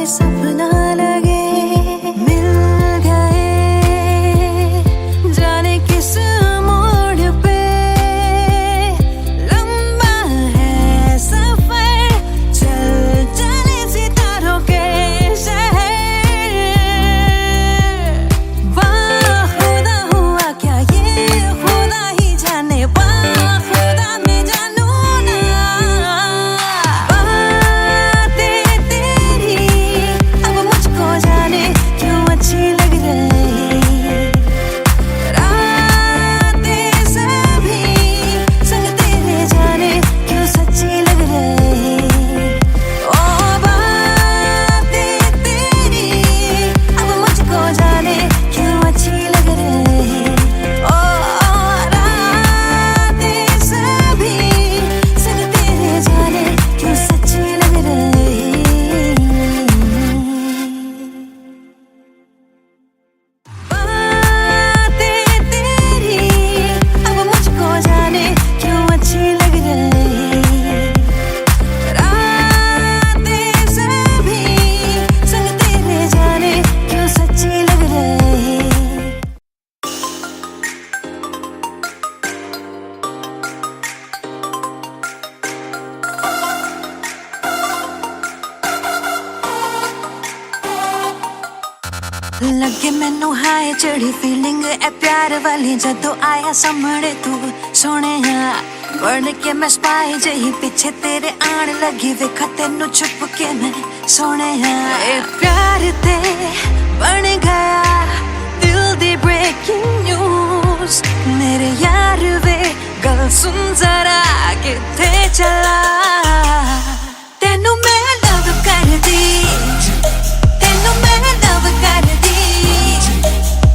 ये सपना लगे मिल गए, जाने किस मोड़ पे लंबा है सफर, चल चले सितारों के शहर। वाह खुदा हुआ क्या ये खुदा ही जाने, वाह खुदा मैं जानू ना। बातें तेरी अब मुझको जाने क्यों अच्छी लग रही, रातें सभी संग तेरे जाने क्यों सच्ची लग रही। ओ बातें तेरी अब मुझको जाने क्यों अच्छी लग रही। ओ रातें सभी संग तेरे जाने क्यों सच्ची लग रही। बातें तेरी अब मुझको जाने क्यों अच्छी लग रही, रातें सभी संग तेरे जाने क्यों सच्ची लग रही। लगे मैनू हाय चढ़ी फीलिंग ए प्यार वाली जदों आया सामने तू सोने, बन के मैं स्पाई जही पीछे तेरे आन लगी, वेखा तेनू छुप के मैं सोने। ए प्यार ते बन गया दिल दी ब्रेकिंग न्यूज, मेरे यार वे गल सुन जरा किथे चला। तेनू मैं लव कर दी, तेनू मैं लव कर दी,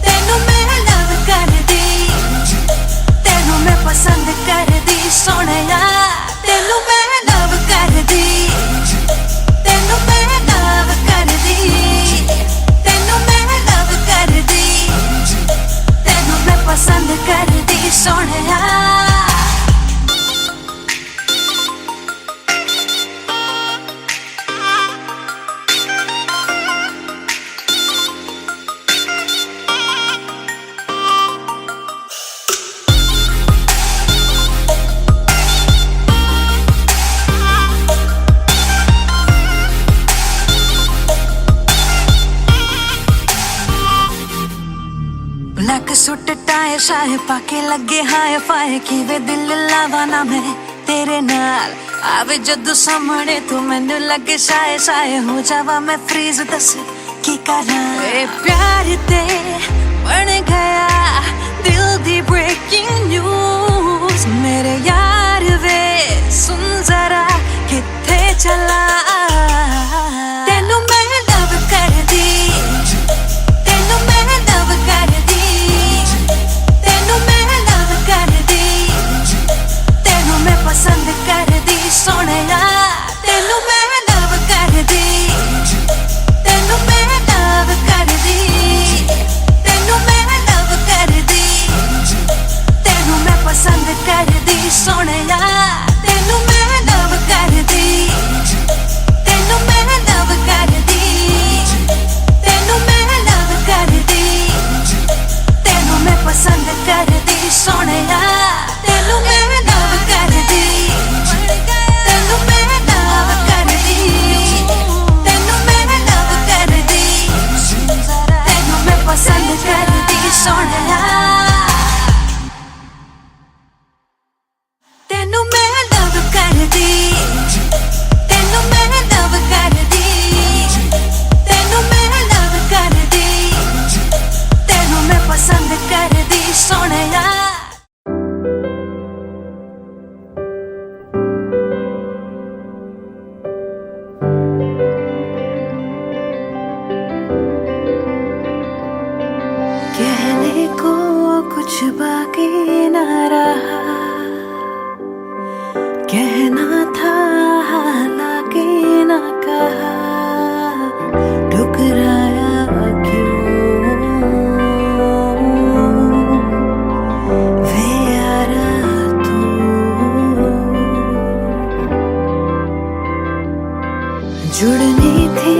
तेनू मैं लव कर दी, तेनू मैं पसंद कर दी सोहणिया। तेनू मैं लव कर दी, तेनू मैं लव कर दी, तेनू मैं लव कर दी, तेनू मैं पसंद कर दी सोहणिया। ब्लैक सूट टाई शाए पाके लगे हाय फाय, किवे दिल लावा ना मैं तेरे नाल आवे जदों सामने तू, मैनू लगे शाए शाए हो जावा मैं फ्रीज, दस की करा। ए प्यार ते बन गया दिल दी ब्रेकिंग न्यूज, मेरे यार वे सुन जरा किथे चला। तेनू मैं लव कर दी, तेनू मैं लव कर दी, तेनू मैं लव कर दी, तेनू मैं पसंद कर दी सोहणिया। तेनू मैं लव कर दी, तेनू मैं लव कर दी, तेनू मैं लव कर दी, तेनू मैं पसंद कर दी सोहणिया। तेनू मैं लव कर दी, तेनू मैं लव कर दी, तेनू मैं लव कर दी, तेनू मैं पसंद कर दी सोहणिया। तेनू मैं लव कर दी, तेनू मैं लव कर दी, तेनू मैं लव कर दी, तेनू मैं पसंद कर दी सोहणिया। तेनू मैं लव कर दी, तेनू मैं लव कर दी, तेनू मैं लव कर दी, तेनू मैं पसंद कर दी सोहणिया। कहने को कुछ बाकी न रहा, कहना था हालांकि न कहा, ठुकराया क्यों वे यारा तू। जुड़नी थी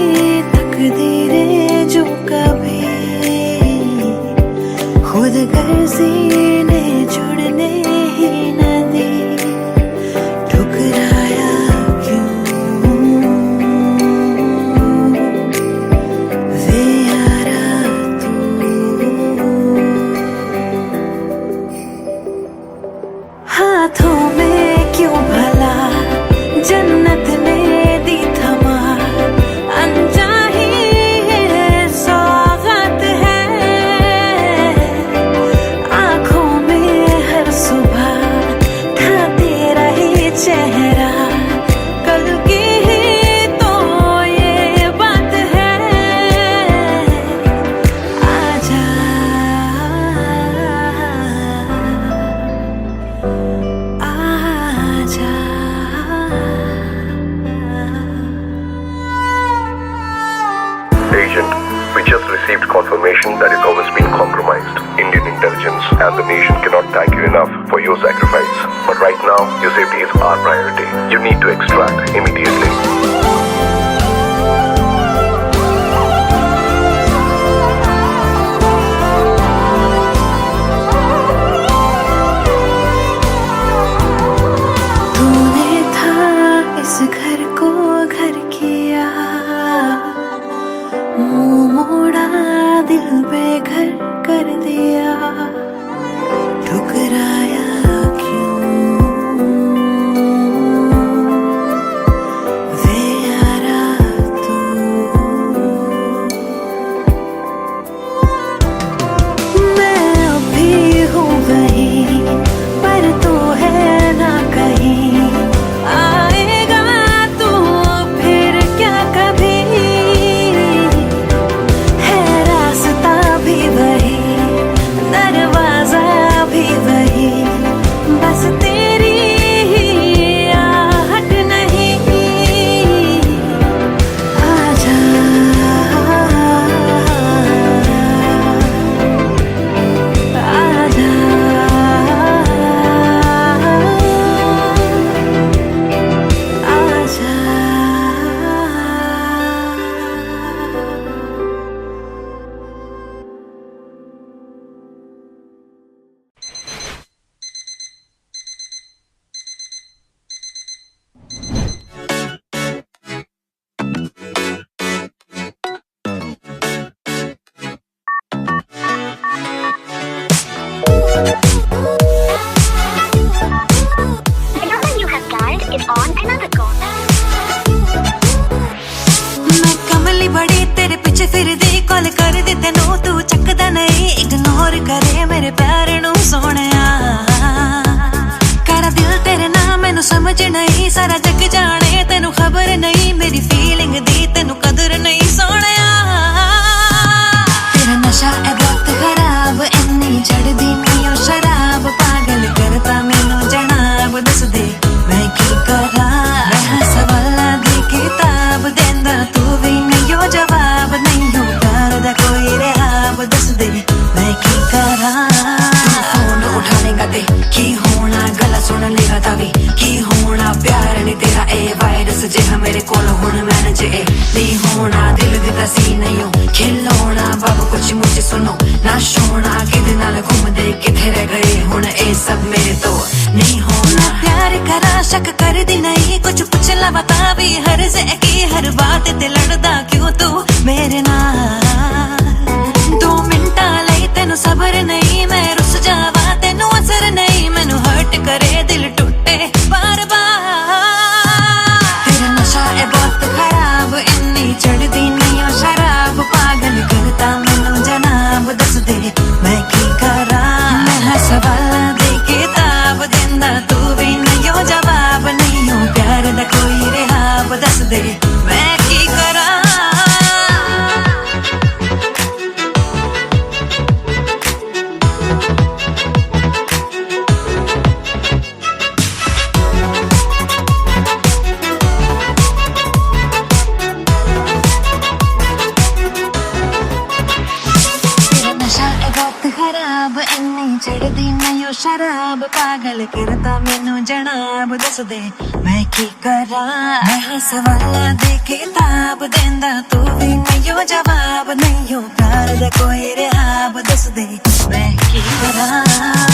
and the nation cannot thank you enough for your sacrifice. But right now, your safety is our priority. You need to extract immediately. तूने था इस घर को घर किया, मुंह मोड़ा दिल बेघर कर दिया, ठुकराया क्यों वे यारा तू। मैं अभी हूँ वहीं पर तू है ना कहीं, आएगा तू फिर क्या कभी, है रास्ता भी वही दरवाजा भी वही, बस तेरी ही आहट नहीं। आजा आजा आजा। The number you have dialed is on another call. मैं कमली बड़ी तेरे पीछे फिरदी, कॉल कर दी तेनू तू चकदा नहीं, इग्नोर करे मेरे प्यार नू सोहणिया। करा दिल तेरे नाम मैनू समझ नहीं, सारा जग जाने तेनू खबर नहीं, मेरी फीलिंग दी तेनू कदर नहीं सोहणिया। तेरा नशा है बहुत खराब, इन्नी चढ़दी नहीं ओ शराब, पागल करता मैनू जनाब, दस दे मैं की करा। मैं सवालां दी किताब देंदा तू भी नहीं ओ जवाब, नहीं हो प्यार दा कोई रिहाब, दस दे मैं की करा। फोन उठानेगा ते की होना, गला सुन लेगा तावी की होना, प्यार नहीं तेरा ए वायरस जिहा मेरे कोल हुण मैनेज ए नहीं होना, दिल दिता सी नहीं हो खिलौना, बाबू कुछ मुझे सुनो ना सोना, किदे नाल घूमदे किथे रह गए हुण ए सब मेरे तो नहीं होना। प्यार करा शक कर दी नहीं, कुछ पूछ ला बता भी हर से की, हर बात ते लड़दा क्यों तू मेरे नाल। 2 मिंटा लई तेनू सबर नहीं, मैं रुस जावा तेनू असर नहीं, मैनू हर्ट करे दिल टूटे बार बार। तेरा नशा है बहुत खराब, इन्नी चढ़दी नहीं ओ शराब, पागल करता मैनू जनाब, दस दे मैं की करा। मैं सवालां दी किताब देंदा तू भी नहीं ओ जवाब, नहीं हो प्यार दा कोई रिहाब, दस दे मैं की करा। तेरा नशा है बहुत खराब, इन्नी चढ़दी नहीं ओ शराब, पागल करता मैनू जनाब, दस दे मैं की करा। मैं सवालां दी किताब देंदा तू भी नहीं ओ जवाब, नहीं हो प्यार दा कोई रिहाब, दस दे मैं की करा।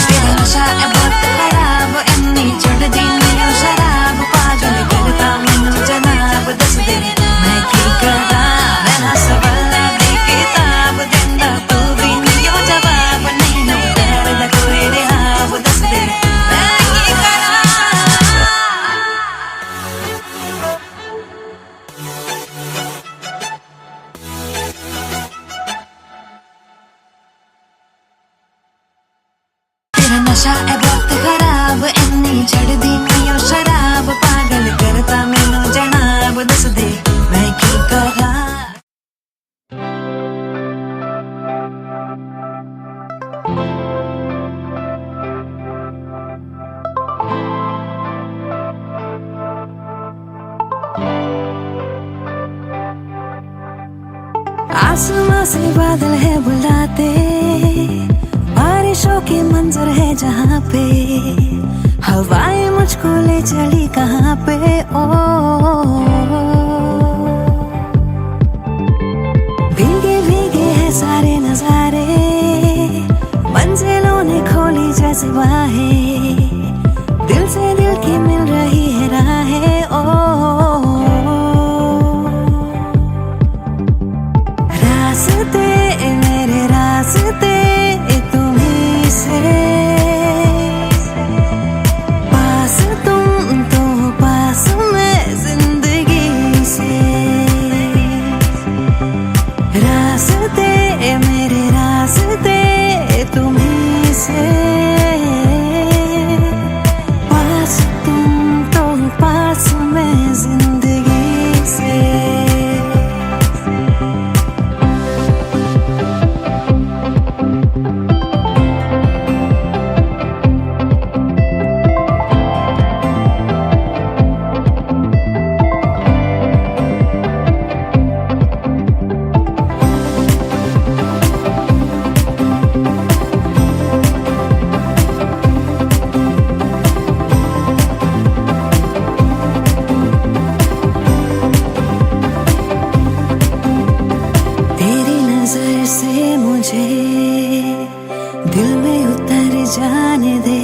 तेरा नशा है बहुत खराब, इन्नी चढ़दी नहीं ओ शराब, पागल करता मैनू जनाब, दस दे मैं की करा। मैं सवालां दी किताब देंदा तू भी नहीं ओ जवाब, नहीं हो प्यार दा कोई रिहाब, दस दे मैं की करा। तेरा नशा है बहुत खराब, इन्नी चढ़दी नहीं ओ शराब, पागल करता मैनू जनाब, दस दे मैं की करा। आसमां से बादल है बुलाते, बारिशों की ये मंजर है जहाँ पे हवाएं मुझको ले चली कहाँ पे ओ भीगे भीगे है सारे नजारे मंजिलों ने खोली जैसे बाहें दिल से दिल की मिल रही है राहें ओ रास्ते मेरे रास्ते तुम्हीं से पास तुम तो पास मैं जिंदगी से रास्ते मेरे रास्ते तुम्हीं से पास तुम तो पास मैं जिंदगी से से मुझे दिल में उतर जाने दे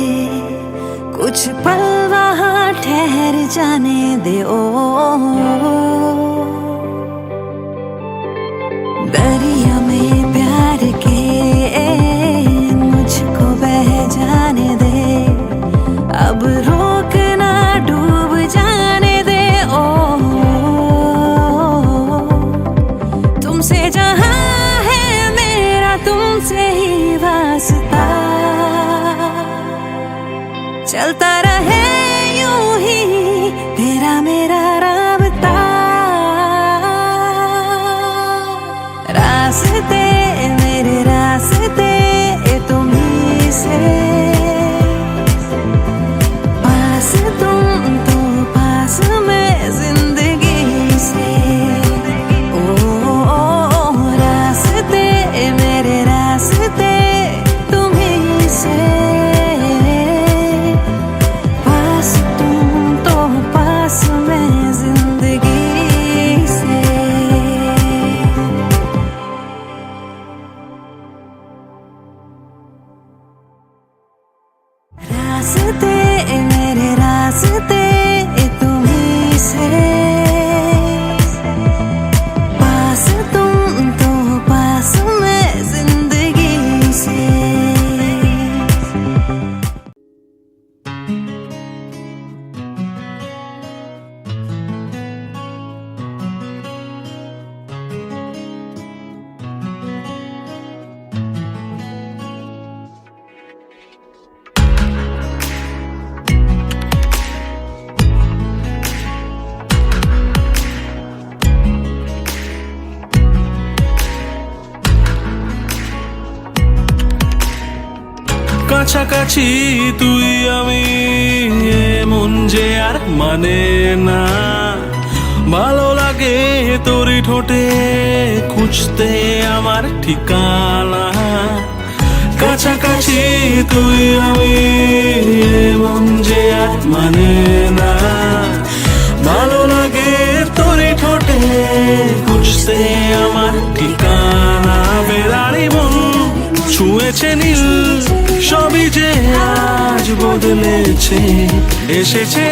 कुछ पल वहाँ ठहर जाने दे ओ दरिया में प्यार के मुझको बह जाने दे अब रोक ना डूब जाने दे ओ तुमसे जहाँ तुमसे ही वास्ता चलता रहे यूं ही तेरा मेरा राबता रास्ते मेरे रास्ते तुम्हीं से पास तुम तो पास मैं जिंदगी से रास्ते मेरे रास्ते तुम्हीं से पास तुम तो पास मैं जिंदगी से रास्ते मेरे रास्ते तुम्हीं से पास तुम तो पास मैं जिंदगी से কাছাকাছি তুই আমি মন যে আর মানে না ভালো লাগে তোরই ঠোঁটে খুঁজতে আমার ঠিকানা কাছাকাছি তুই আমি মন যে আর মানে না ভালো লাগে তোরই ঠোঁটে খুঁজতে আমার ঠিকানা বেড়ারি মন ছুঁয়েছে নীল সবই যে আজ বদলেছে এসেছে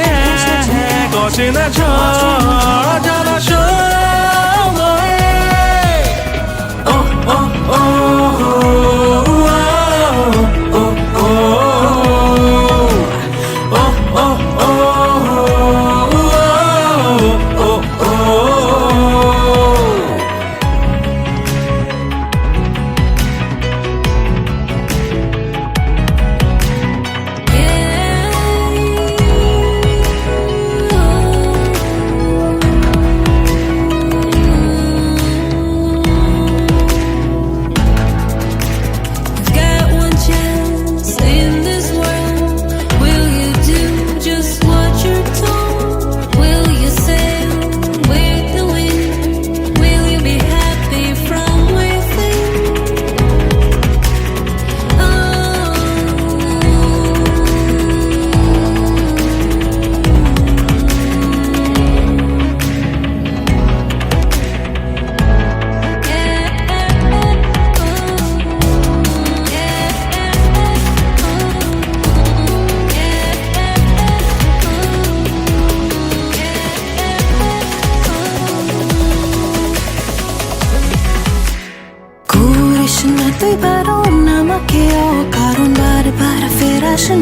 এক অচেনা ঝড় জলাশয় ও ও ও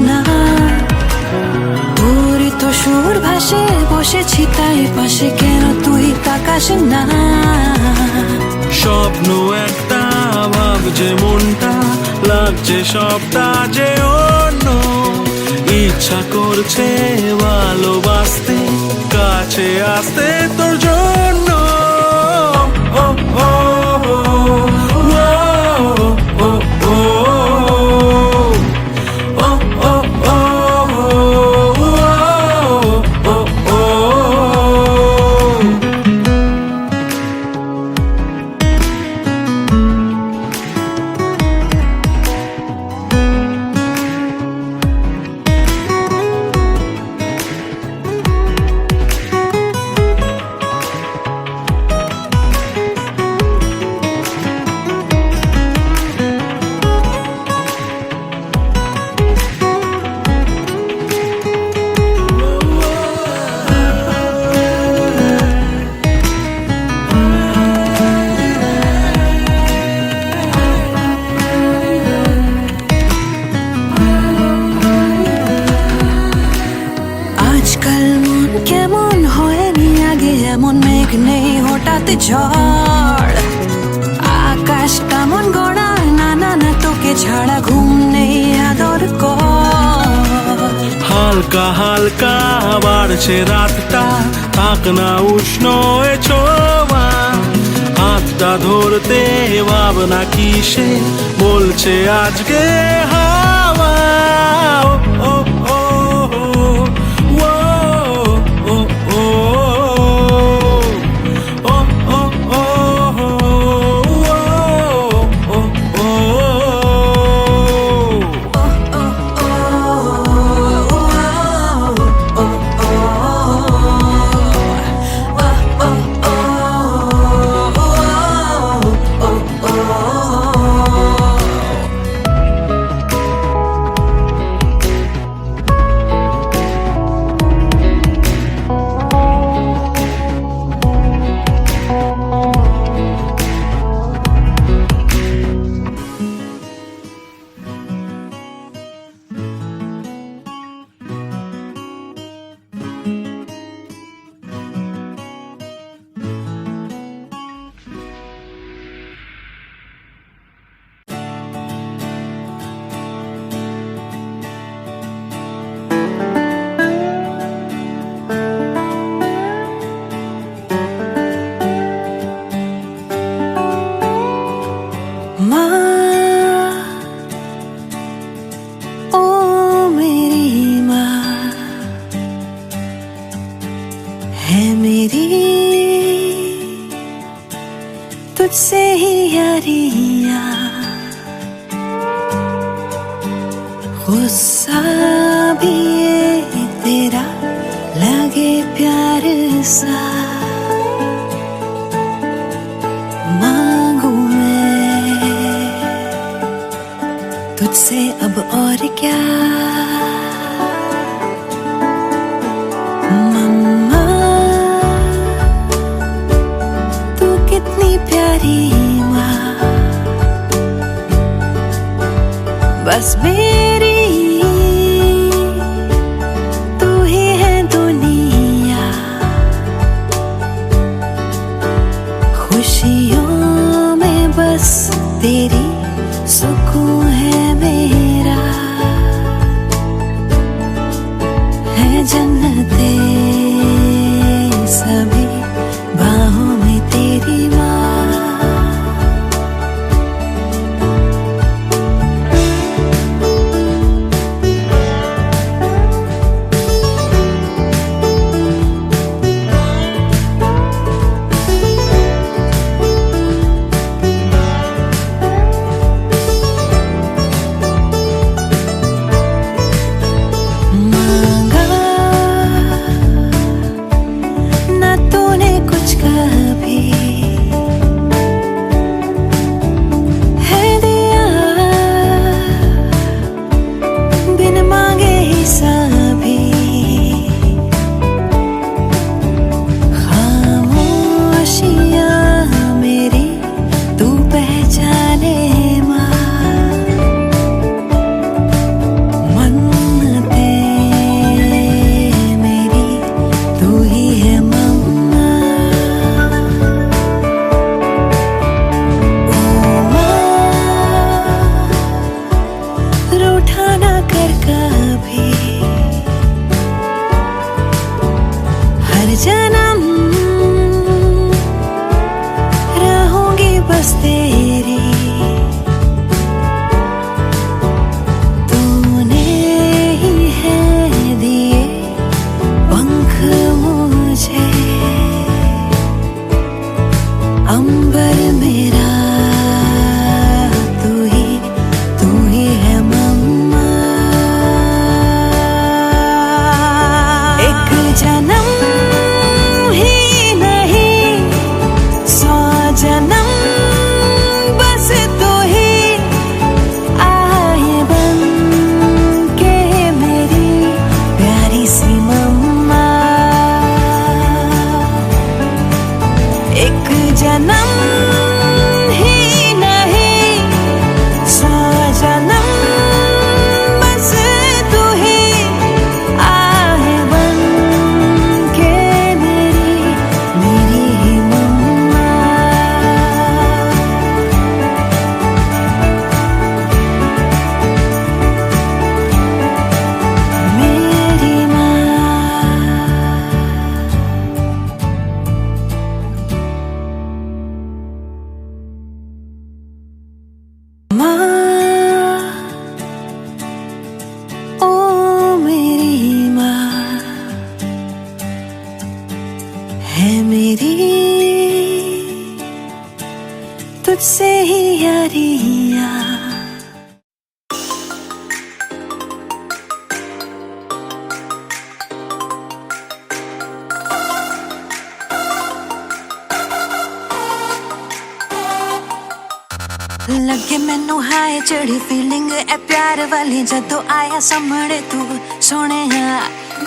না তোরই তো সুর ভাসে বসেছি তাই পাশে কেন তুই তাকাস না স্বপ্ন একটা ভাবছে মনটা লাগছে সবটা যে অন্য ইচ্ছা করছে ভালোবাসতে কাছে আসতে তোর জন্য ও ও আজকাল মন কেমন হয়নি আগে এমন মেঘ নেই হঠাৎ ঝড় আকাশটা মন গড়া না না না তোকে ছাড়া ঘুম নেই আদর কর হালকা হালকা বাড়ছে রাতটা থাক না উষ্ণ এ ছোঁয়া হাতটা ধরতে ভাবনা কিসে বলছে আজকে হাওয়া ও ও तुझसे ही यारियां गुस्सा भी ये तेरा लगे प्यार सा मांगू मैं तुझसे अब और क्या मम्मा तू कितनी प्यारी माँ बस मेरी तू ही है दुनिया खुशियों में बस तेरी सुकून है मेरा है जन्नते सभी बाहों में तेरी माँ भी हर जन्म रहूंगी बस तेरी। तूने ही है दिए पंख मुझे, अंबर मेरा तू ही है मम्मा। एक जन्म ही नहीं 100 जन्म बस तू ही आए बन के मेरी प्यारी सी मम्मा। एक जन्म ही नहीं 100 जन्म बस तू ही आए बन के मेरी ही मम्मा। मेरी माँ। माँ, ओ मेरी माँ है मेरी, तुझसे ही यारियाँ। लगे मैनू हाय चढ़ी फीलिंग ए प्यार वाली जदों आया सामने तू सोने।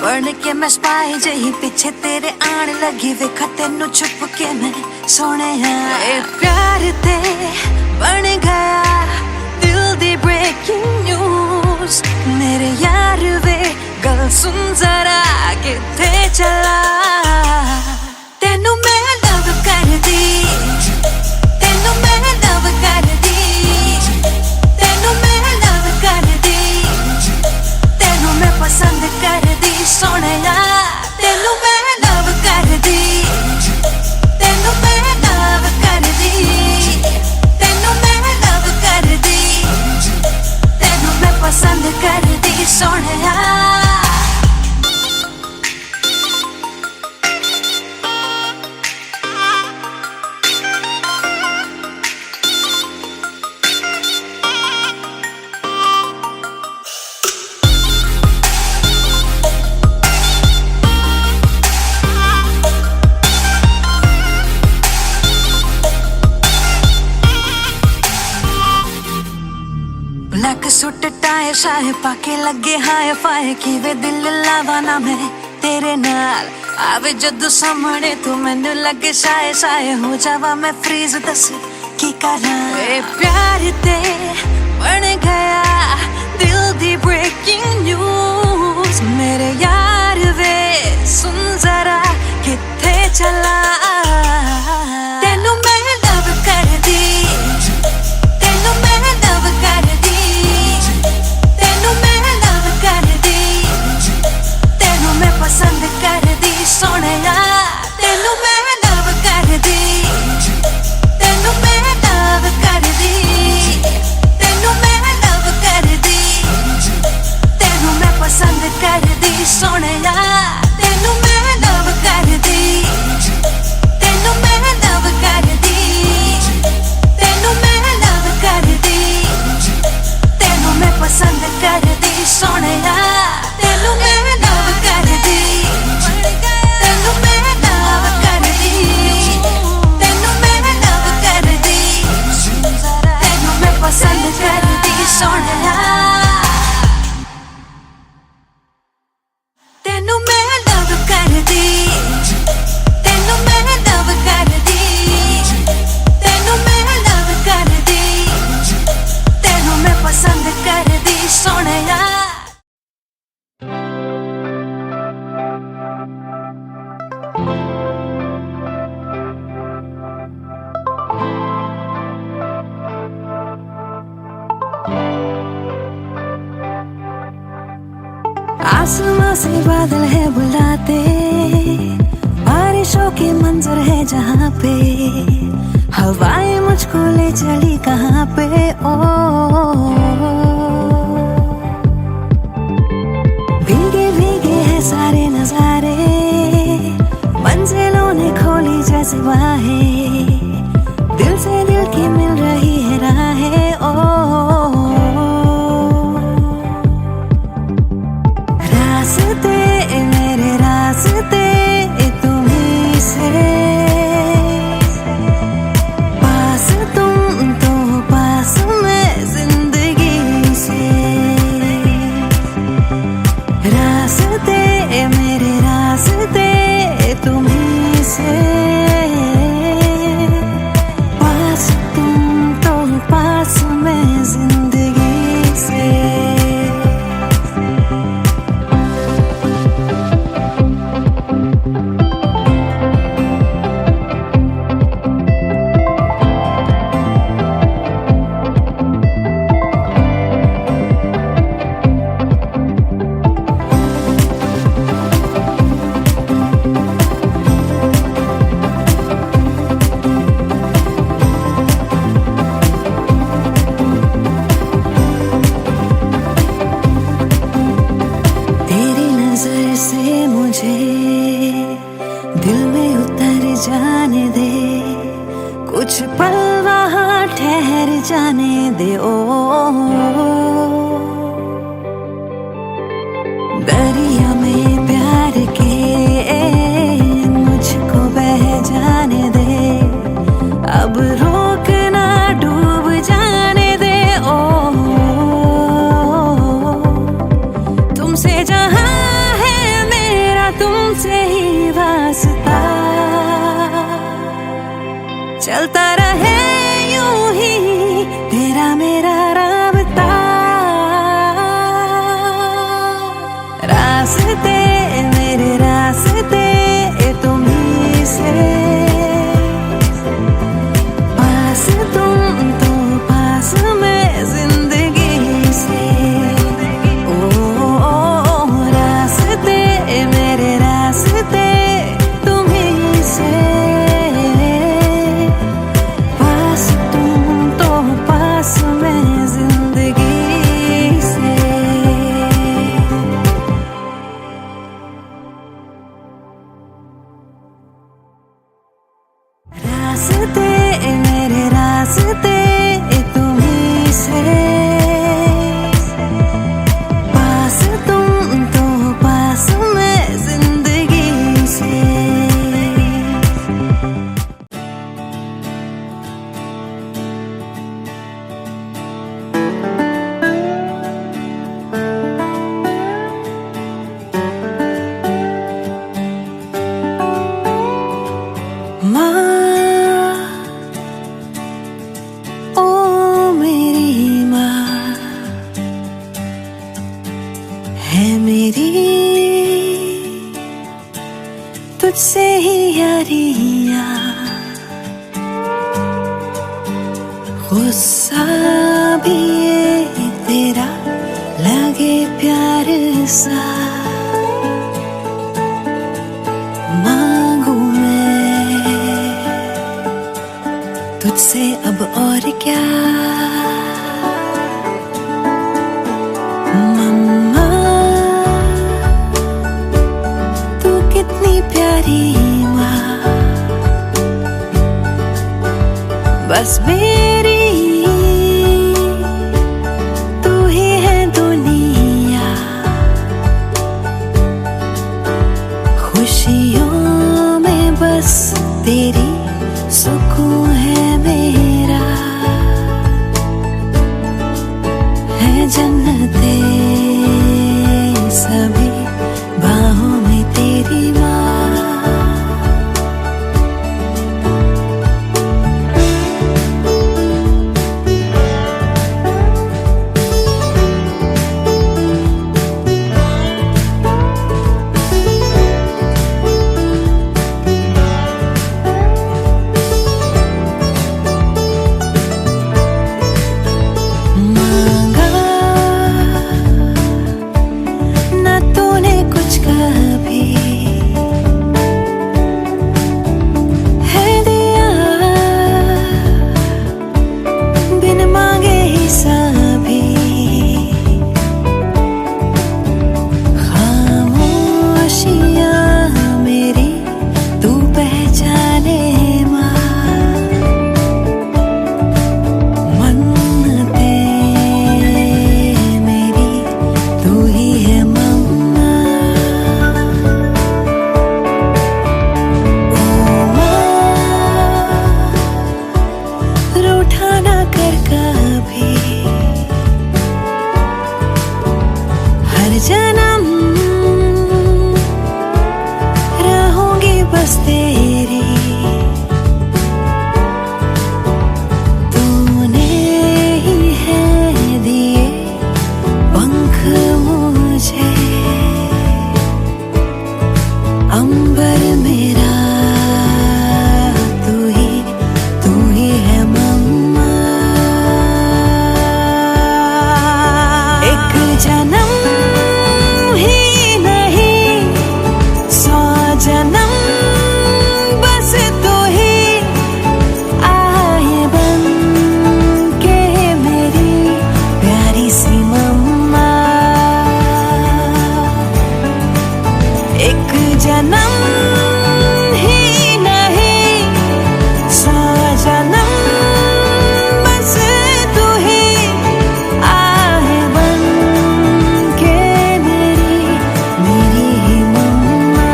बन के मैं स्पाई जही पीछे तेरे आन लगी वेखा तेनू छुप के मैं सोने। ए प्यार ते बन गया दिल दी ब्रेकिंग न्यूज। मेरे यार वे गल सुन जरा किथे चला। तेनू मैं लव कर दी, तेनू मैं लव कर दी, तेनू मैं लव कर दी, तेनू मैं पसंद कर दी सोहणिया। तेनू मैं लव कर दी, तेनू मैं लव कर दी, तेनू मैं लव कर दी, तेनू मैं पसंद कर दी सोहणिया। ब्लैक सूट टाई शाहे पाके लगे हाय फाय किवे दिल लावा ना मैं तेरे नाल। आवे जदों सामने तू मैनू लगे शाये शाये हो जावा मैं फ्रीज। दस की करा ए प्यार ते बन गया दिल दी ब्रेकिंग न्यूज। मेरे यार वे सुन जरा किथे चला। तेनू मैं लव कर दी, तेनू मैं लव कर दी, तेनू मैं लव कर दी, तेनू मैं पसंद कर दी सोहणिया। तेनू मैं लव कर दी, तेनू मैं लव कर दी, तेनू मैं लव कर दी, तेनू मैं पसंद कर दी सोहणिया। तेनू मैं लव कर दी, तेनू मैं लव कर दी, तेनू मैं लव कर दी, तेनू मैं पसंद कर दी सोहणिया। तेनू मैं लव कर दी, तेनू मैं लव कर दी, तेनू मैं लव कर दी, तेनू मैं पसंद कर दी सोहणिया। तेनू मैं लव कर दी, तेनू मैं लव कर दी, तेनू मैं लव कर दी, तेनू मैं पसंद कर दी सोहणिया। आसमां से बादल है बुलाते, बारिशों के मंजर है जहाँ पे, हवाएं मुझको ले चली कहाँ पे। ओ भीगे भीगे है सारे नजारे, मंजिलों ने खोली जैसे बाहें, दिल से दिल की मिल रही है राहें। ओ रास्ते मेरे रास्ते तुम्हीं से, पास तुम तो पास मैं जिंदगी से। रास्ते मेरे रास्ते तुम्हीं से, पास तुम तो पास मैं जिंदगी से। दिल में उतर जाने दे, कुछ पल वहाँ ठहर जाने दे। ओ दरिया में प्यार के मुझको बह जाने दे, अब रोक ना डूब जाने दे। ओ तुमसे जहाँ है मेरा तुमसे ही वास्ता, चलता रहे यूं ही तेरा मेरा राबता। रास्ते मेरे रास्ते तुम्हीं से, पास तुम तो पास मैं जिंदगी से। ओ रास्ते मेरे रास्ते तुम्हीं से, पास तुम तो पास मैं जिंदगी से। रास्ते मेरे रास्ते तुम्हीं से, पास तुम तो पास मैं जिंदगी से। तुझसे ही यारियां, गुस्सा भी ये तेरा लगे प्यार सा, मांगू मैं तुझसे अब और क्या। मम्मा तू कितनी प्यारी माँ, बस मेरी तू ही है दुनिया। खुशियों में बस तेरी सुकून है मेरा, है जन्नते सभी बाहों में तेरी माँ। जन्म रहूंगी बस तेरी, तूने ही है दिए पंख मुझे, अंबर मेरा तू ही है मम्मा। एक जन्म ही नहीं 100 जन्म बस तू ही आए बन के मेरी प्यारी सी मम्मा। एक जन्म ही नहीं 100 जन्म बस तू ही आए बन के मेरी ही मम्मा।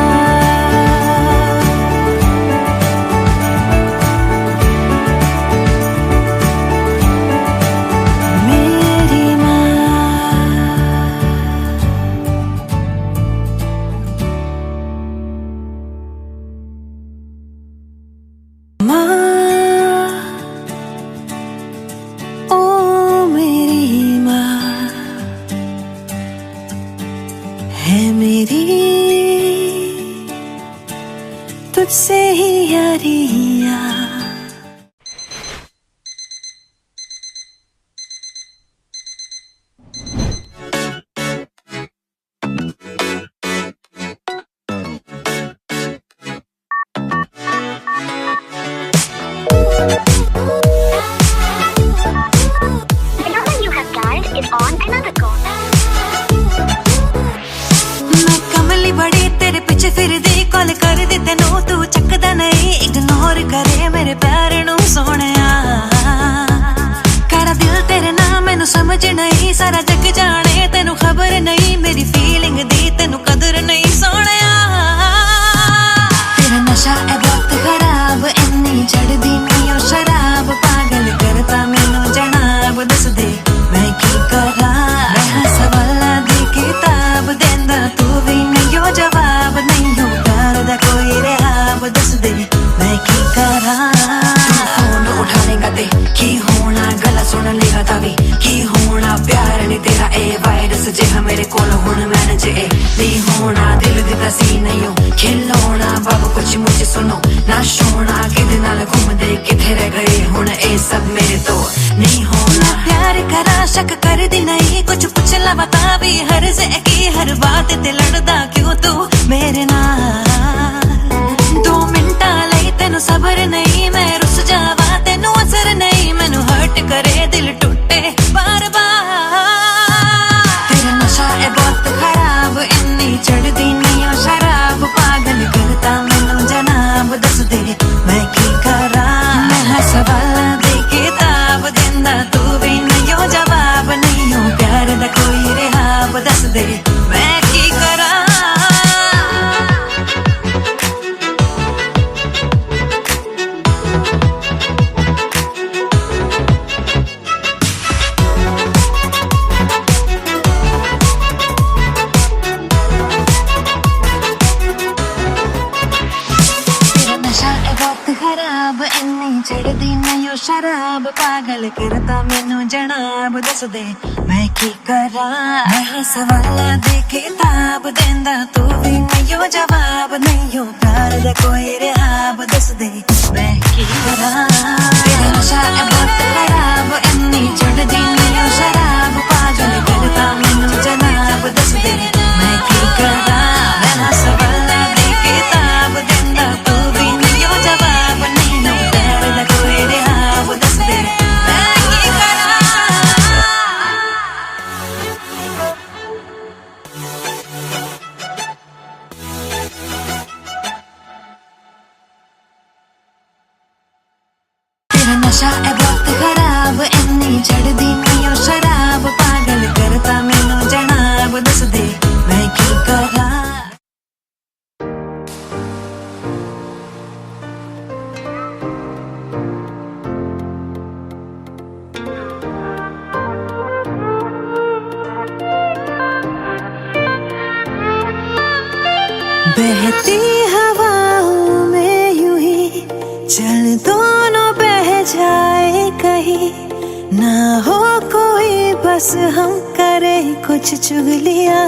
मेरी माँ माँ, ओ मेरी माँ है मेरी, तुझसे ही यारियाँ। The number you have dialed is on another call. मैं कमली बड़ी तेरे पीछे फिरदी, कॉल कर दी तेनू तू चकदा नहीं, इग्नोर करे मेरे प्यार नू सोहणिया। करा दिल तेरे नाम मैनू समझ नहीं, सारा जग जाने तेनू खबर नहीं, मेरी फीलिंग दी तेनू कदर नहीं सोहणिया। तेरा नशा है बहुत खराब, इन्नी चढ़दी नहीं ओ शराब, पागल करता मैनू जनाब, दस दे मैं की करा। मैं सवालां दी किताब देंदा तू भी नहीं हो जवाब, नहीं हो प्यार दा कोई रिहाब, दस दे मैं की करा। फोन उठानेगा ते की होना, गला सुन लेगा तावी की होना, प्यार नहीं तेरा ए वायरस जिहा मेरे कोल हुण मैनेज ए नहीं होना, दिल दिता सी नहीं हो खिलौना, बाबू कुछ मुझे सुनो ना सोना, किदे नाल घूमदे किथे रह गए हुण ए सब मेरे तो नहीं होना। प्यार करा शक कर दी नहीं, कुछ पूछ ला बता भी हर से की, हर बात ते लड़दा क्यों तू मेरे नाल। 2 मिनटा लई तेनू सबर नहीं, मैं रुस जावा तेनू असर नहीं, मैनू हर्ट करे दिल टूटे बार बार। तेरा नशा है बहुत खराब, इन्नी चढ़दी नहीं ओ शराब, पागल करता मैनू जनाब, दस दे मैं की करा। मैं सवालां दी किताब देंदा तू भी नहीं हो जवाब, नहीं हो प्यार दा कोई रिहाब, दस दे मैं की करा। तेरा नशा है बहुत खराब, इन्नी चढ़दी नहीं ओ शराब, पागल करता मैनू जनाब, दस दे मैं की करा। मैं सवालां दी किताब देंदा तू भी नहीं हो जवाब, नहीं हो प्यार दा कोई रिहाब, दस दे मैं की करा। तेरा नशा है बहुत खराब, इन्नी चढ़दी नहीं ओ शराब, पागल करता मैनू जनाब, दस दे मैं की करा। मैं सवालां दी किताब देंदा तू भी नहीं हो जवाब, नहीं हो प्यार दा कोई रिहाब, दस दे मैं की करा। तेरा नशा है बहुत खराब, इन्नी चढ़दी नहीं ओ शराब, पागल करता मैनू जना बहती हवाओं में यूं ही चल दोनों बह जाए कहीं, ना हो कोई बस हम करे कुछ चुगलियां,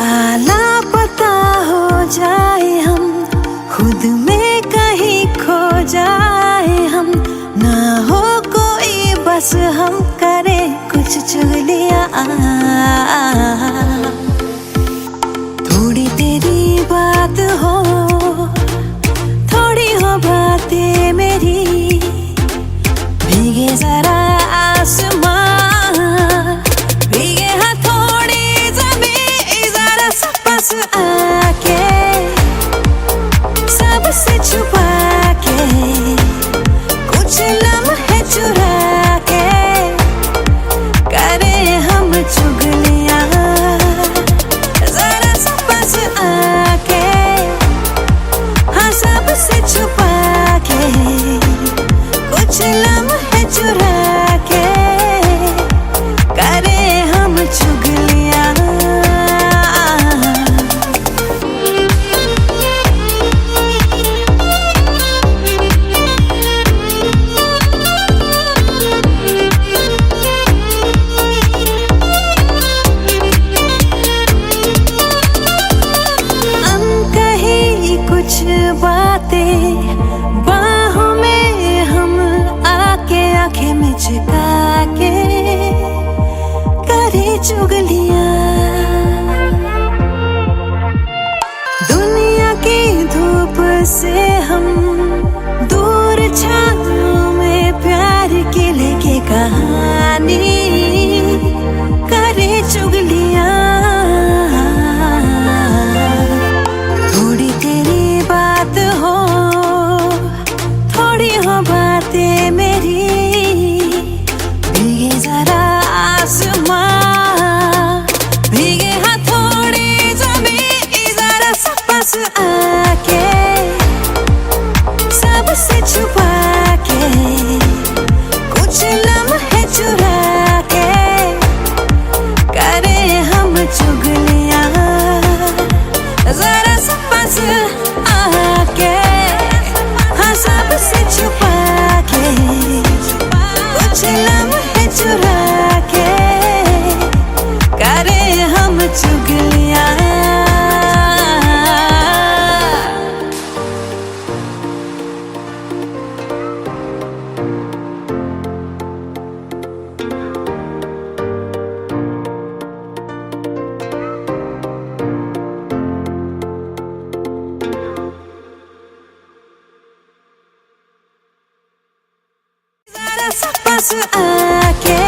आला पता हो जाए हम खुद में कहीं खो जाए हम, ना हो कोई बस हम करे कुछ चुगलियां। थोड़ी तेरी बात हो, थोड़ी हो बातें मेरी, भीगे जरा आसमां, भीगे हाँ थोड़ी ज़मीं, जरा सा पास आके सबसे छुपा के कुछ लम्हे चुरा के करे हम चुगलियां, जरा सा पास आके हाँ सबसे छुपा के कुछ लम्हे चुरा के करे हम चुगलियां। अनकही कुछ बातें बाहों में हम आके आंखें मिचका के करे चुगलियां, दुनिया की धूप से हम दूर छाँव में प्यार की लेके कहानी करे चुगलियां। थोड़ी तेरी बात हो, थोड़ी हो बातें मेरी, भीगे जरा आसमां, भीगे हाँ थोड़ी ज़मीं, जरा सा पास आके सबसे छुपा के कुछ लम्हे चुरा के करे हम चुगलियां, जरा सा पास आके हाँ सबसे छुपा के कुछ लम्हे चुरा के करे हम चुगलियां। जरा सा पास आके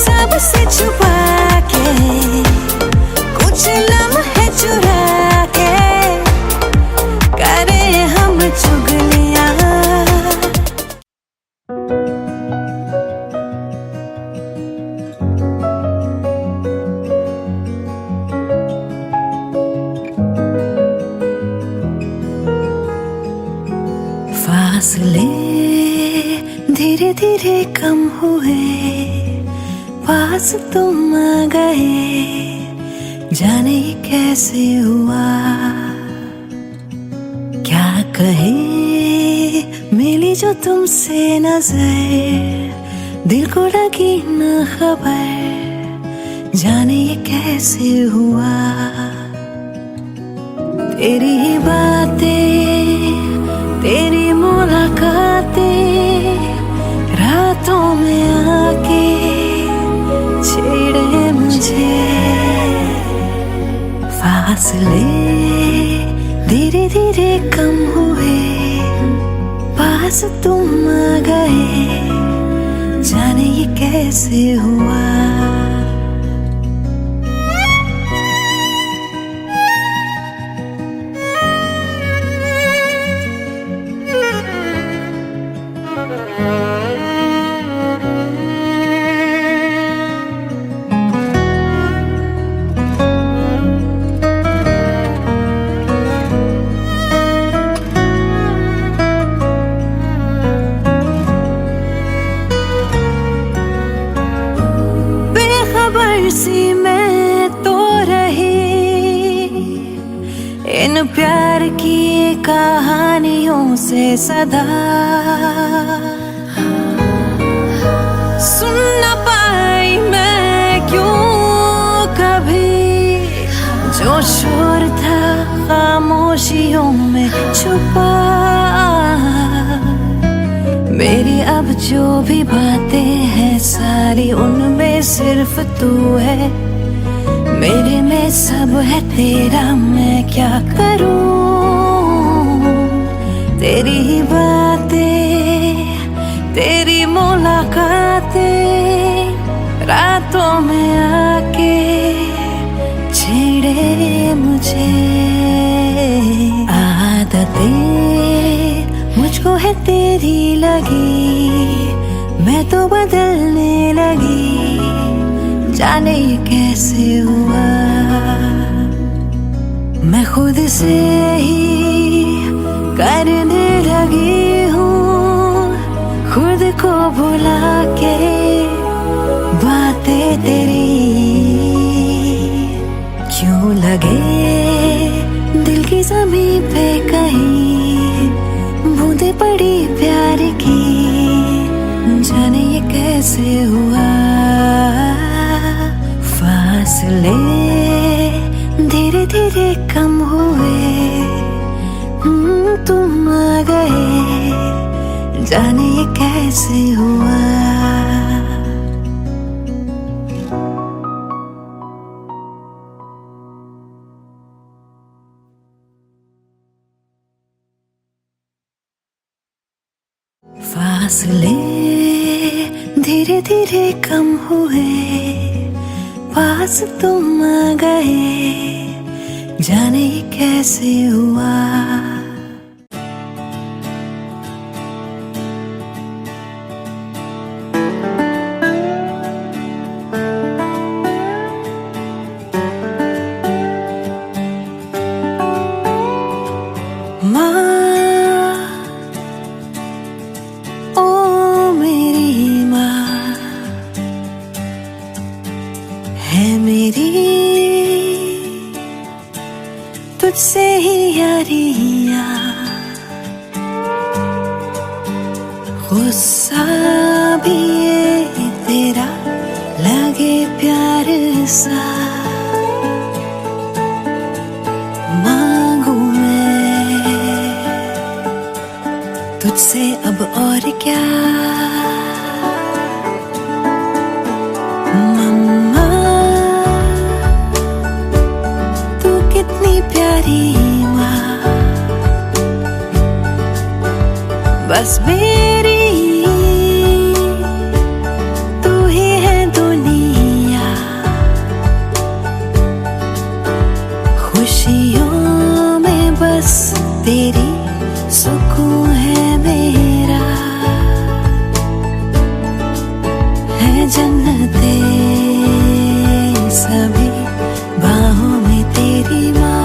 सबसे छुपा के कुछ लम्हे चुरा के करे हम चुगलियां। फासले धीरे धीरे कम हुए, पास तुम आ गए, जाने ये कैसे हुआ, क्या कहे मिली जो तुमसे नजर, दिल को लगी न खबर, जाने ये कैसे हुआ। तेरी ही बातें, तेरी मुलाकातें रातों में आके छेड़े मुझे, फासले धीरे धीरे कम हुए, पास तुम आ गए, जाने ये कैसे हुआ। सी मैं तो प्यार की कहानियों से सदा सुन न पाई मैं क्यों कभी, जो शोर था खामोशियों में छुपा। मेरी अब जो भी बातें हैं सारी उनमें सिर्फ तू है, मेरे में सब है तेरा, मैं क्या करूं। तेरी ही बातें, तेरी मुलाकातें रातों में आके छेड़े मुझे। आदतें मुझको है तेरी लगी, मैं तो बदलने लगी, जाने ये कैसे हुआ। मैं खुद से ही करने लगी हूँ, खुद को भुला के बातें तेरी। क्यों लगे दिल की ज़मीं पे कहीं बूंदे पड़ी प्यार की, जाने ये कैसे हुआ। फासले धीरे धीरे कम हुए, तुम आ गए, जाने ये कैसे हुआ। फासले धीरे धीरे कम हुए, पास तुम आ गए, जाने ये कैसे हुआ। तुझसे ही यारियां, गुस्सा भी ये तेरा लगे प्यार सा। मांगू मैं तुझसे अब और क्या। बस मेरी तू ही है दुनिया, खुशियों में बस तेरी सुकून है मेरा। है जन्नते सभी बाहों में तेरी माँ।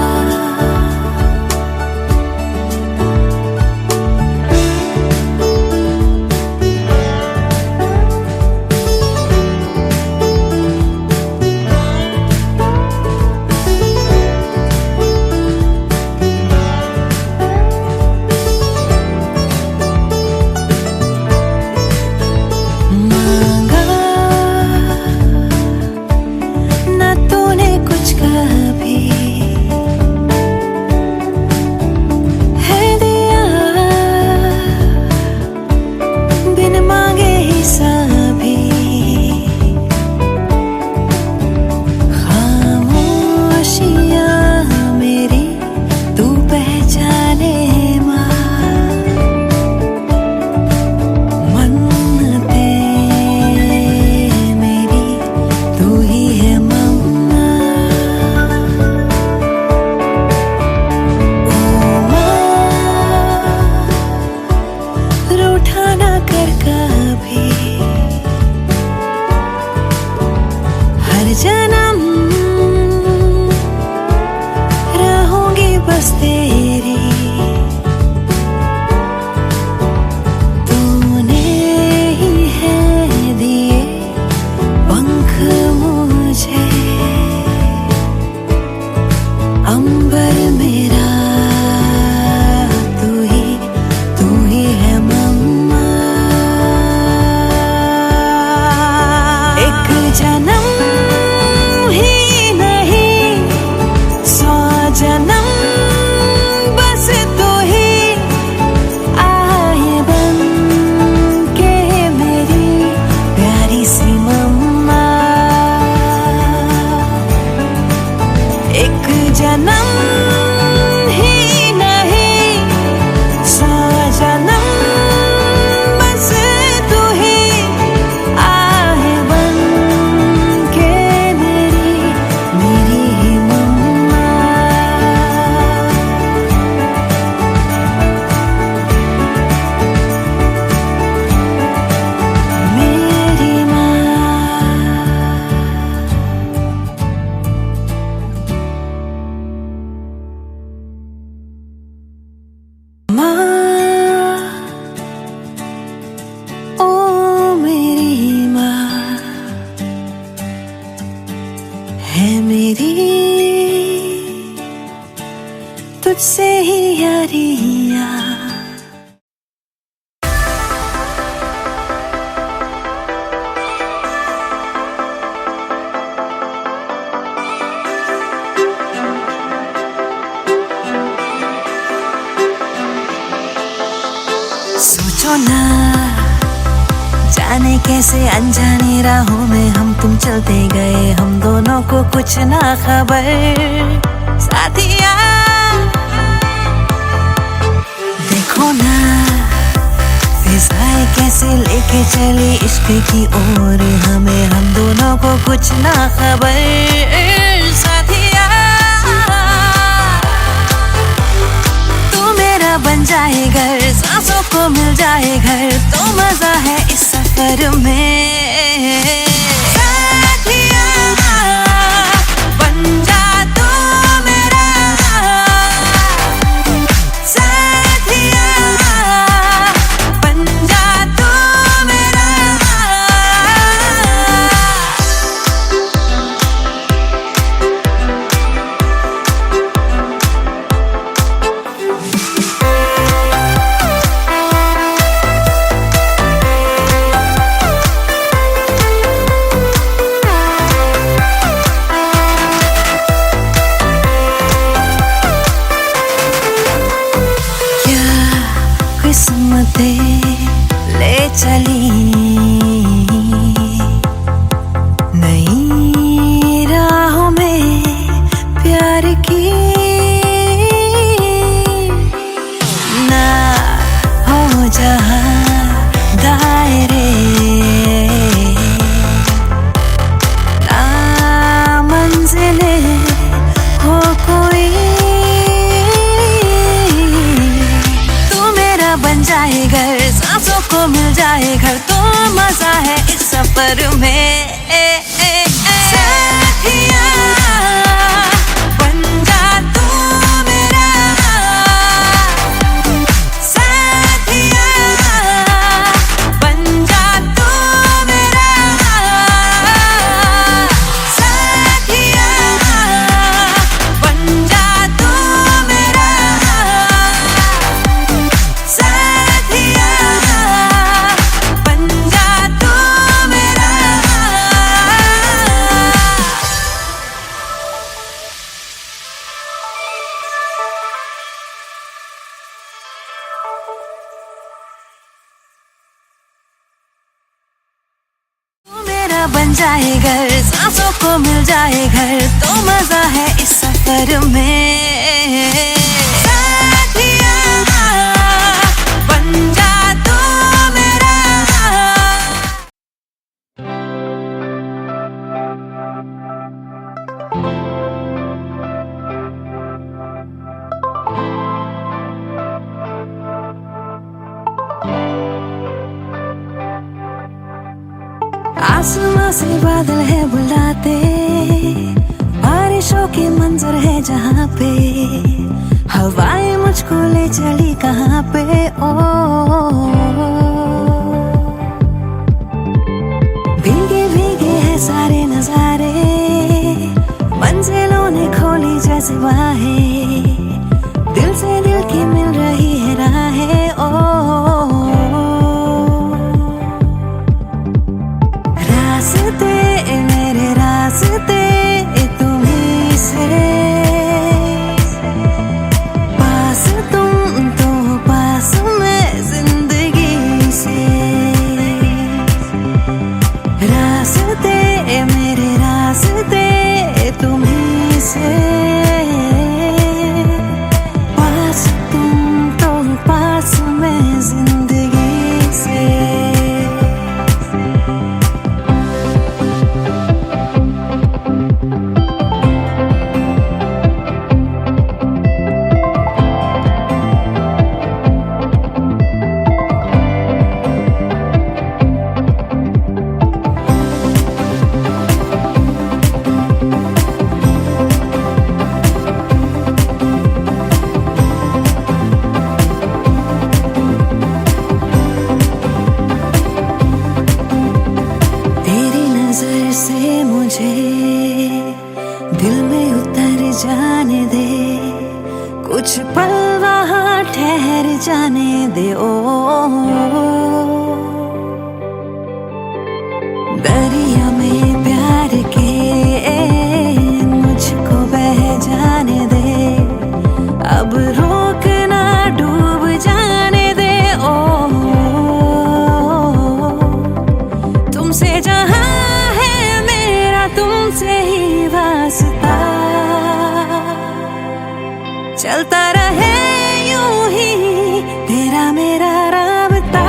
जन्म रहूंगी बस तेरी, तूने ही है दिए पंख मुझे। अंबर मेरा जन्म ही नहीं 100 जन्म बस तू ही आए बन के मेरी प्यारी सी मम्मा। एक जन्म ही नहीं 100 जन्म बस तू ही आए बन के मेरी ही मम्मा। मेरी माँ। माँ, ओ मेरी माँ है मेरी, तुझसे ही यारियाँ। सोचो ना जाने कैसे अनजाने राहों में हम तुम चलते गए, हम दोनों को कुछ ना खबर। साथिया देखो ना फिजाएं कैसे लेके चले इश्क की ओर हमें, हम दोनों को कुछ ना खबर। साथिया तू मेरा बन जाए घर, सांसों को मिल जाए घर, तो मजा है इस सफर में। साथिया बन जा तू मेरा, साथिया बन जा तू मेरा। किस्मतें ले चली नई राहों में प्यार की, ना हो जहाँ दायरे ना मंजिलें हो कोई, बन जाए घर, सांसों को मिल जाए घर, तो मजा है इस सफर में। साथिया बन जा तू मेरा, साथिया बन जा तू मेरा, साथिया बन जा तू मेरा, साथिया बन जा तू मेरा। तू मेरा बन जाए घर, सांसों को मिल जाए घर, तो मजा है इस सफर में। साथिया बन जा तू मेरा। आसमां से बादल है बुलाते, बारिशों के मंजर है जहाँ पे, हवाएं मुझको ले चली कहाँ पे। ओ भीगे भीगे है सारे नजारे, मंजिलों ने खोली जैसे बाहें, दिल से दिल की मिल रही है राहें। ओ रास्ते में रास्ते मेरे रास्ते तुम्हीं से, पास तुम तो पास मैं जिंदगी से। से मुझे दिल में उतर जाने दे, कुछ पल वहाँ ठहर जाने दे। ओ दरिया में प्यार के मुझको बह जाने दे, अब रोकना डूब जाने दे। ओ तुमसे जहाँ तुमसे ही वास्ता, चलता रहे यूं ही तेरा मेरा राबता।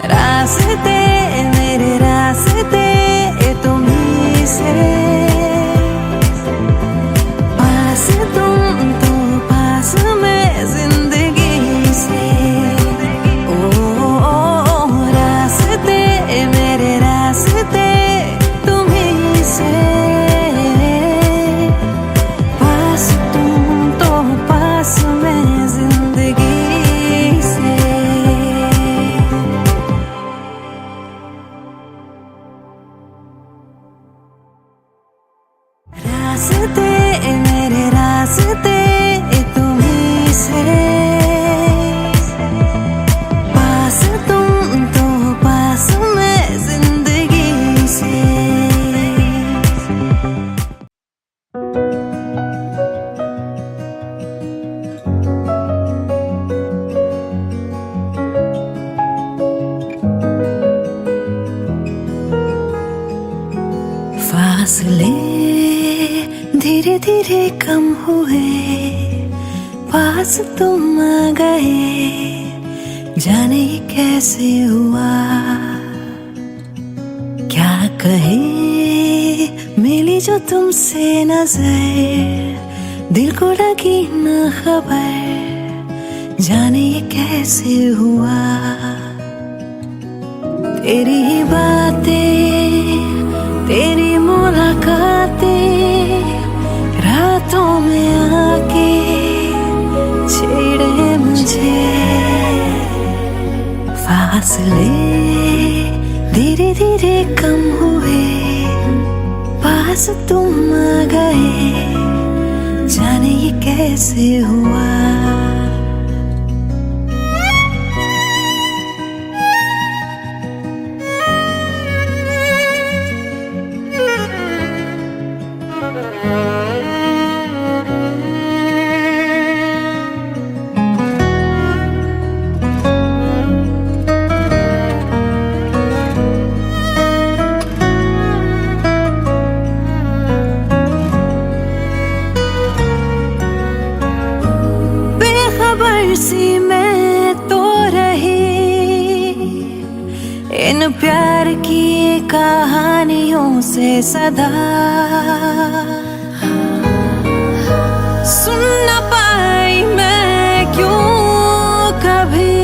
रास्ते मेरे रास्ते तुम्हीं से, पास तुम तो पास मैं जिंदगी से। रास्ते तुम्हीं से, पास तुम तो पास मैं जिंदगी से। रास्ते मेरे रास्ते तुम्हीं से, पास तुम तो पास मैं जिंदगी से। फासले धीरे धीरे कम हुए, पास तुम आ गए, जाने ये कैसे हुआ। क्या कहे मिली जो तुमसे नजर, दिल को लगी न खबर, जाने ये कैसे हुआ। तेरी ही बातें तेरी मुलाकातें, रातों में आके छेड़े मुझे। फासले धीरे धीरे कम हुए, पास तुम आ गए, जाने ये कैसे हुआ। सी मैं तो रही इन प्यार की कहानियों से सदा, सुन न पाई मैं क्यों कभी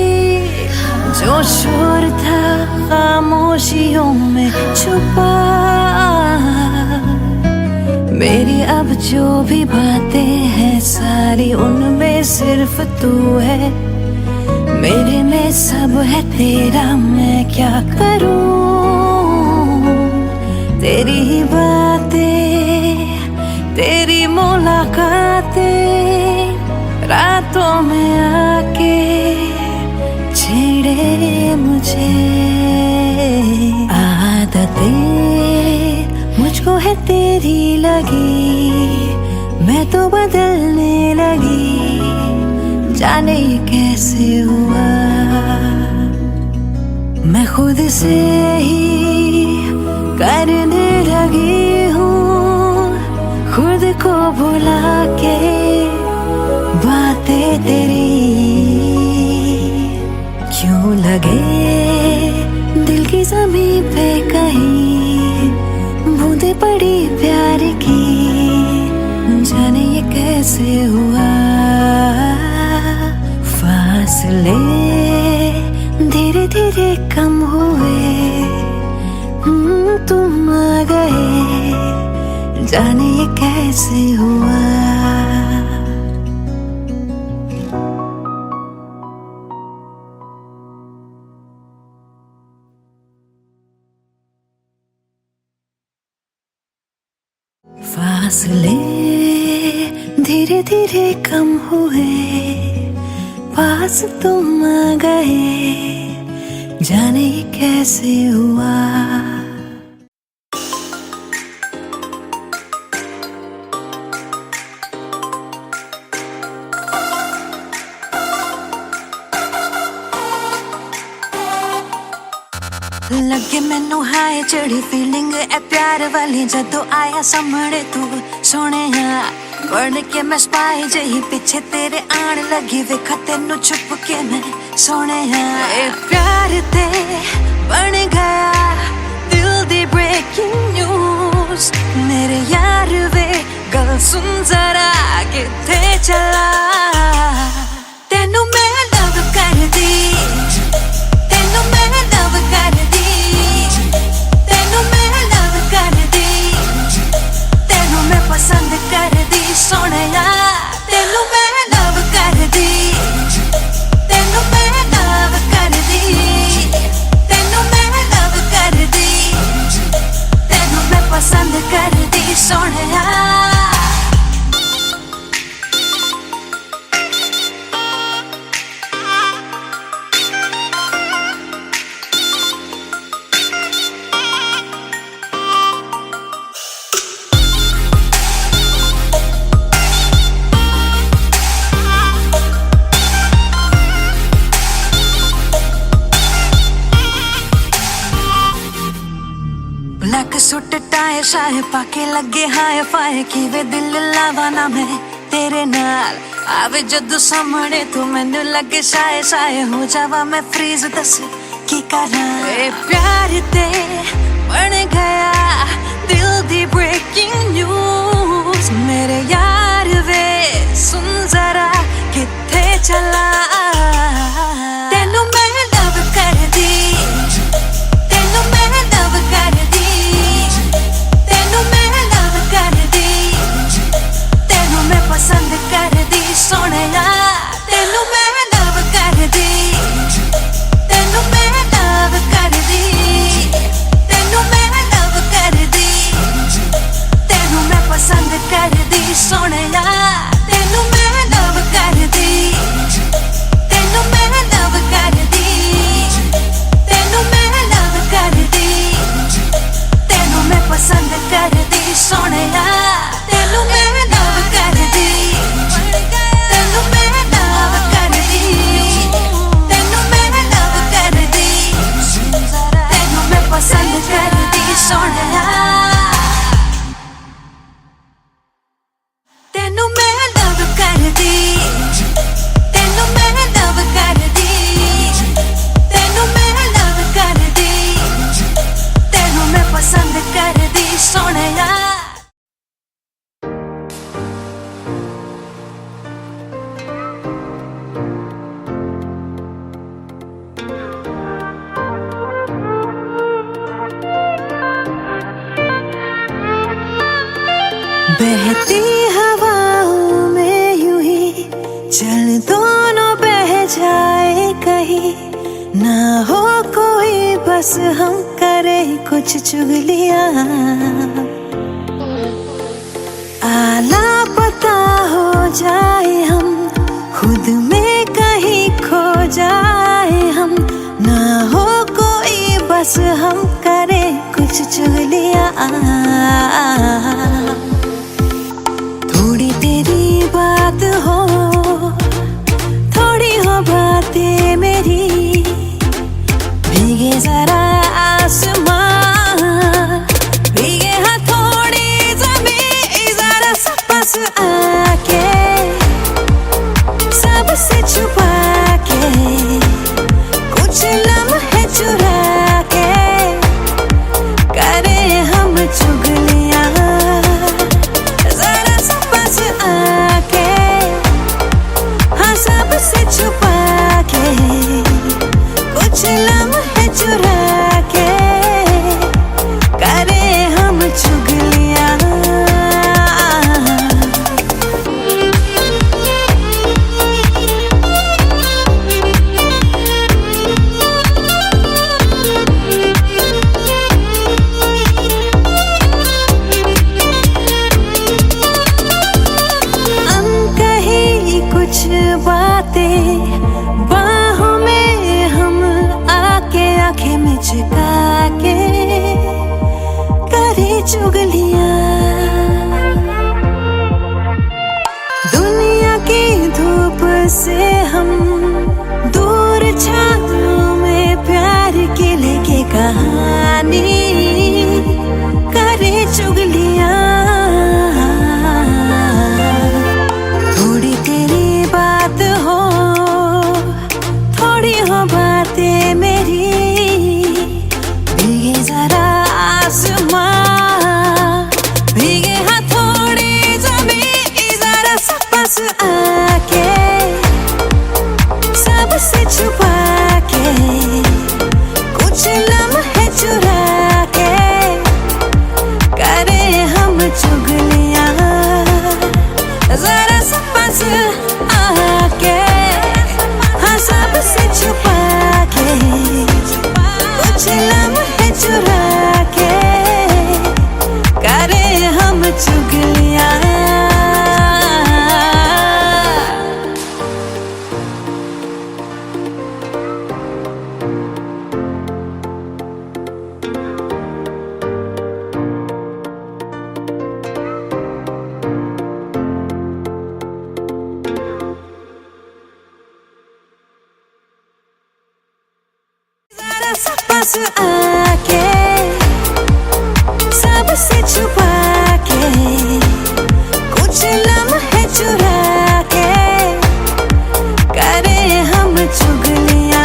जो शोर था खामोशियों में छुपा। मेरी अब जो भी बातें हैं सारी उनमें सिर्फ तू है, मेरे में सब है तेरा, मैं क्या करूं। तेरी ही बातें तेरी मुलाकातें, रातों में आके छेड़े मुझे। आदतें मुझको है तेरी लगी, मैं तो बदलने लगी, जाने ये कैसे हुआ। मैं खुद से ही करने लगी हूँ, खुद को भुला के बातें तेरी। क्यों लगे दिल की ज़मीं पे कहीं बूंदे पड़ी प्यार की, जाने ये कैसे हुआ। फासले धीरे धीरे कम हुए, तुम आ गए, जाने ये कैसे हुआ। फासले धीरे धीरे कम हुए, पास तुम आ गए, जाने ये कैसे हुआ। लगे मैनू हाय चढ़ी फीलिंग ए प्यार वाली, जदों आया सामने तू सोने बन के मैं स्पाई जही पीछे तेरे आन लगी, वेखा तेनू छुप के मैं सोने ए प्यार ते बन गया दिल दी ब्रेकिंग न्यूज। मेरे यार वे गल सुन जरा किथे चला, तेनू मैं लव कर दी, तेनू मैं लव कर दी, तेनू मैं लव कर दी, तेनू मैं पसंद कर दी सोनिया, तेनू मैं लव कर दी, तेनू मैं लव कर दी, तेनू मैं लव कर दी, तेनू मैं पसंद कर दी सोनिया। ब्लैक सूट टाई शाए पाके लगे हाय फाय, किवे दिल लावा ना मैं तेरे नाल आवे जदों सामने तू, मैनू लगे शाए शाए हो जावा मैं फ्रीज, दस की करा। ए प्यार ते बन गया दिल दी ब्रेकिंग न्यूज। मेरे यार वे सुन जरा किथे चला, तेनू मैं लव कर दी, तेनू मैं लव कर दी, तेनू मैं लव कर दी, तेनू मैं पसंद कर दी सोनिया, तेनू मैं लव कर दी, तेनू मैं लव कर दी, तेनू मैं लव कर दी, तेनू मैं पसंद कर दी सोनिया, तेनू मैं लव कर दी, तेनू मैं लव कर दी, तेनू मैं लव कर दी, तेनू मैं पसंद कर दी सोनिया, तेनू मैं लव कर दी, तेनू मैं लव कर दी, तेनू मैं लव कर दी, तेनू मैं पसंद कर दी सोनिया, तेनू मैं लव कर दी, तेनू मैं लव कर दी, तेनू मैं लव कर दी, तेनू मैं पसंद कर दी सोनिया। बहती हवाओं में यूं ही चल दोनों बह जाए कहीं, ना हो कोई बस हम करें कुछ चुगलियां, आला पता हो जाए हम खुद में कहीं खो जाए हम, ना हो कोई बस हम करें कुछ चुगलियां। थोड़ी तेरी बात हो, थोड़ी हो बातें मेरी, भीगे कहानी, करे चुगलियां। थोड़ी तेरी बात हो, थोड़ी हो बातें मेरी, भीगे जरा आसमां, भीगे हथौड़े जमीन, जरा सा पास आके, सबसे छुपा के, कुछ लम्हे चुरा के, करे हम चुगलियां। जरा सा पास आके, हाँ सबसे छुपा के, कुछ लम्हे चुरा के, करे हम चुगलियां। पास आके, सबसे छुपा के, कुछ लम्हे चुरा के, करे हम चुगलियां।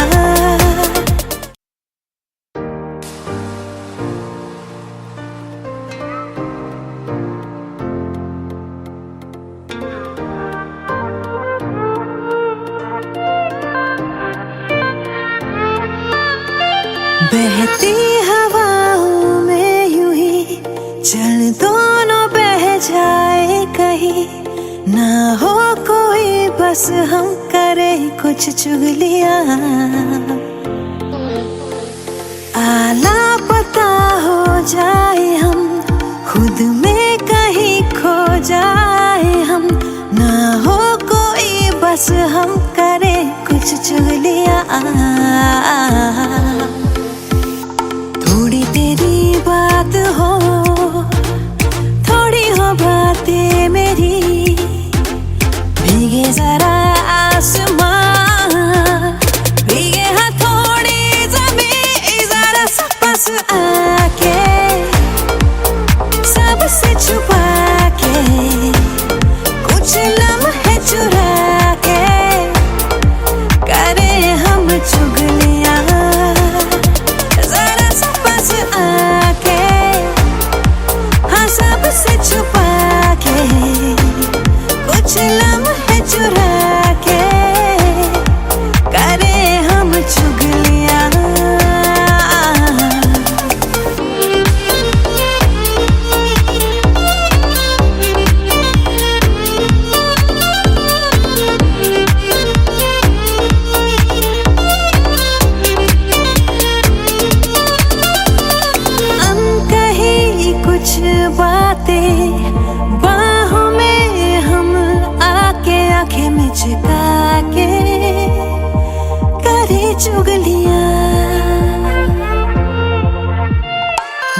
बहती हवाओं में यूं ही चल, दोनों बह जाए कहीं, ना हो कोई बस हम करे कुछ चुगलियां। आला पता हो जाए हम, खुद में कहीं खो जाए हम, ना हो कोई बस हम करे कुछ चुगलियां। थोड़ी तेरी बात हो, थोड़ी हो बातें मेरी, भीगे जरा आसमां, भीगे हथौड़े जमीन, जरा सा पास आके, सबसे छुपा के, कुछ लम्हे चुरा के, करे हम चुगलियां। आके, हाँ सबसे छुपा के, कुछ लम्हे चुरा के, करे हम चुगलियां। कुछ बातें बाहों में हम आके, आंखें मिचका के, करे चुगलियां।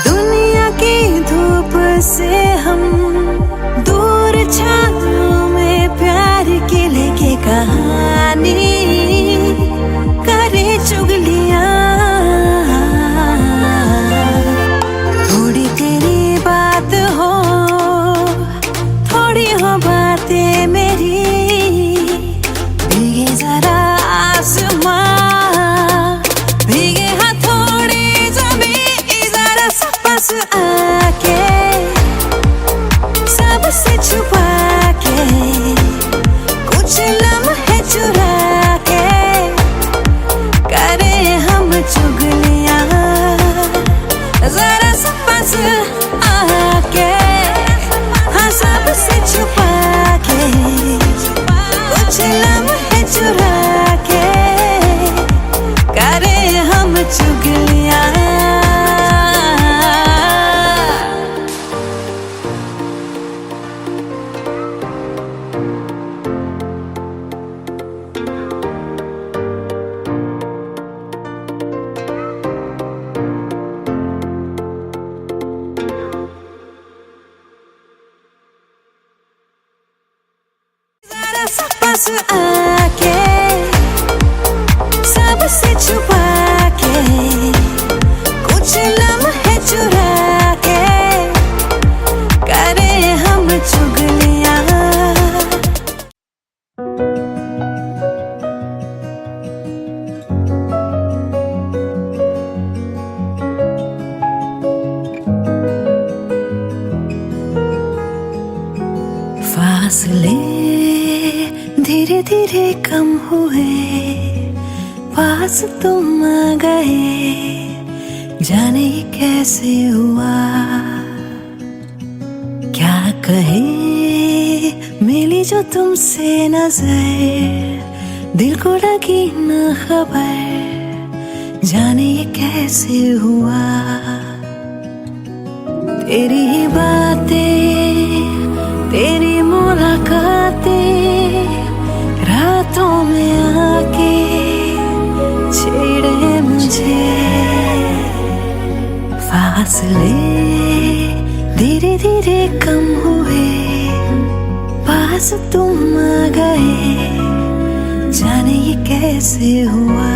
दुनिया की धूप से हम दूर, छाँव में प्यार की लेके कहानी, करे चुगलियां। थोड़ी तेरी बात हो, थोड़ी हो बातें मेरी, भीगे जरा आसमां, भीगे हथौड़े जमीन, जरा सा पास आके, सबसे छुपा के, कुछ लम्हे चुरा के, करे हम चुगलियां। जरा सा पास आके, हाँ सबसे छुपा के, कुछ लम्हे चुरा के, करे हम चुगलियां। पास आके सबसे छुपा के फासले धीरे धीरे कम हुए, पास तुम आ गए, जाने ये कैसे हुआ। क्या कहे मिली जो तुमसे नजर, दिल को लगी न खबर, जाने ये कैसे हुआ। तेरी ही बातें, तेरी मुलाकातें, रातों में आके छेड़े मुझे। फासले धीरे धीरे कम हुए, पास तुम आ गए, जाने ये कैसे हुआ।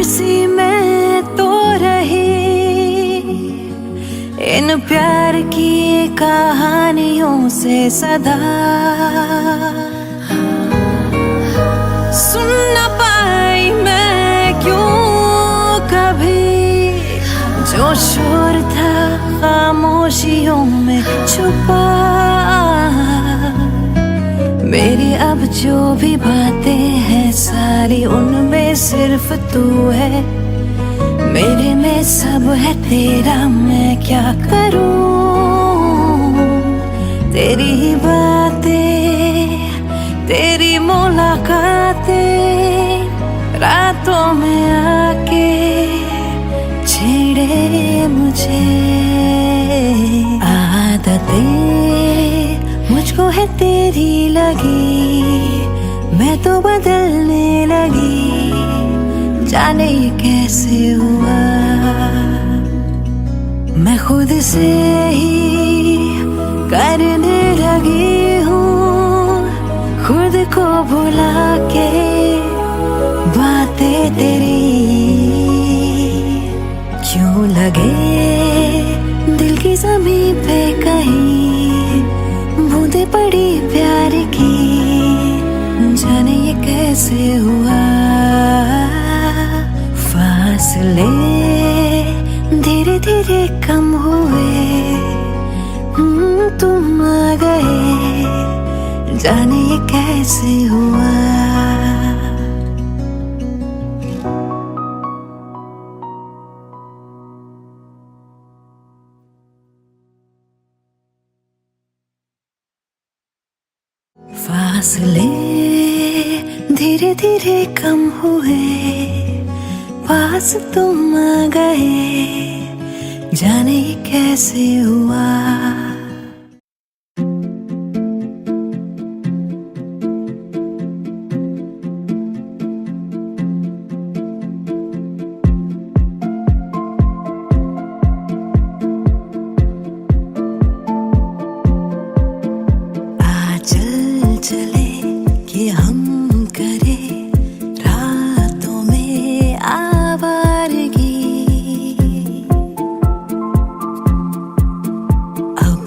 सी मैं तो रही इन प्यार की कहानियों से सदा, सुन न पाई मैं क्यों कभी जो शोर था खामोशियों में छुपा। मेरी अब जो भी बातें हैं सारी, उनमें सिर्फ तू है, मेरे में सब है तेरा, मैं क्या करूं। तेरी ही बातें, तेरी मुलाकातें, रातों में आके छेड़े मुझे। आदतें मुझको है तेरी लगी, मैं तो बदलने लगी, जाने ये कैसे हुआ। मैं खुद से ही करने लगी हूँ, खुद को भुला के बातें तेरी। क्यों लगे दिल की ज़मीं पे कहीं बूंदे पड़ी प्यार की, जाने ये कैसे हुआ। फासले धीरे धीरे कम हुए, तुम आ गए, जाने ये कैसे हुआ। फासले धीरे धीरे कम हुए, पास तुम आ गए, जाने ये कैसे हुआ। चले कि हम करे रातों में आवारगी, अब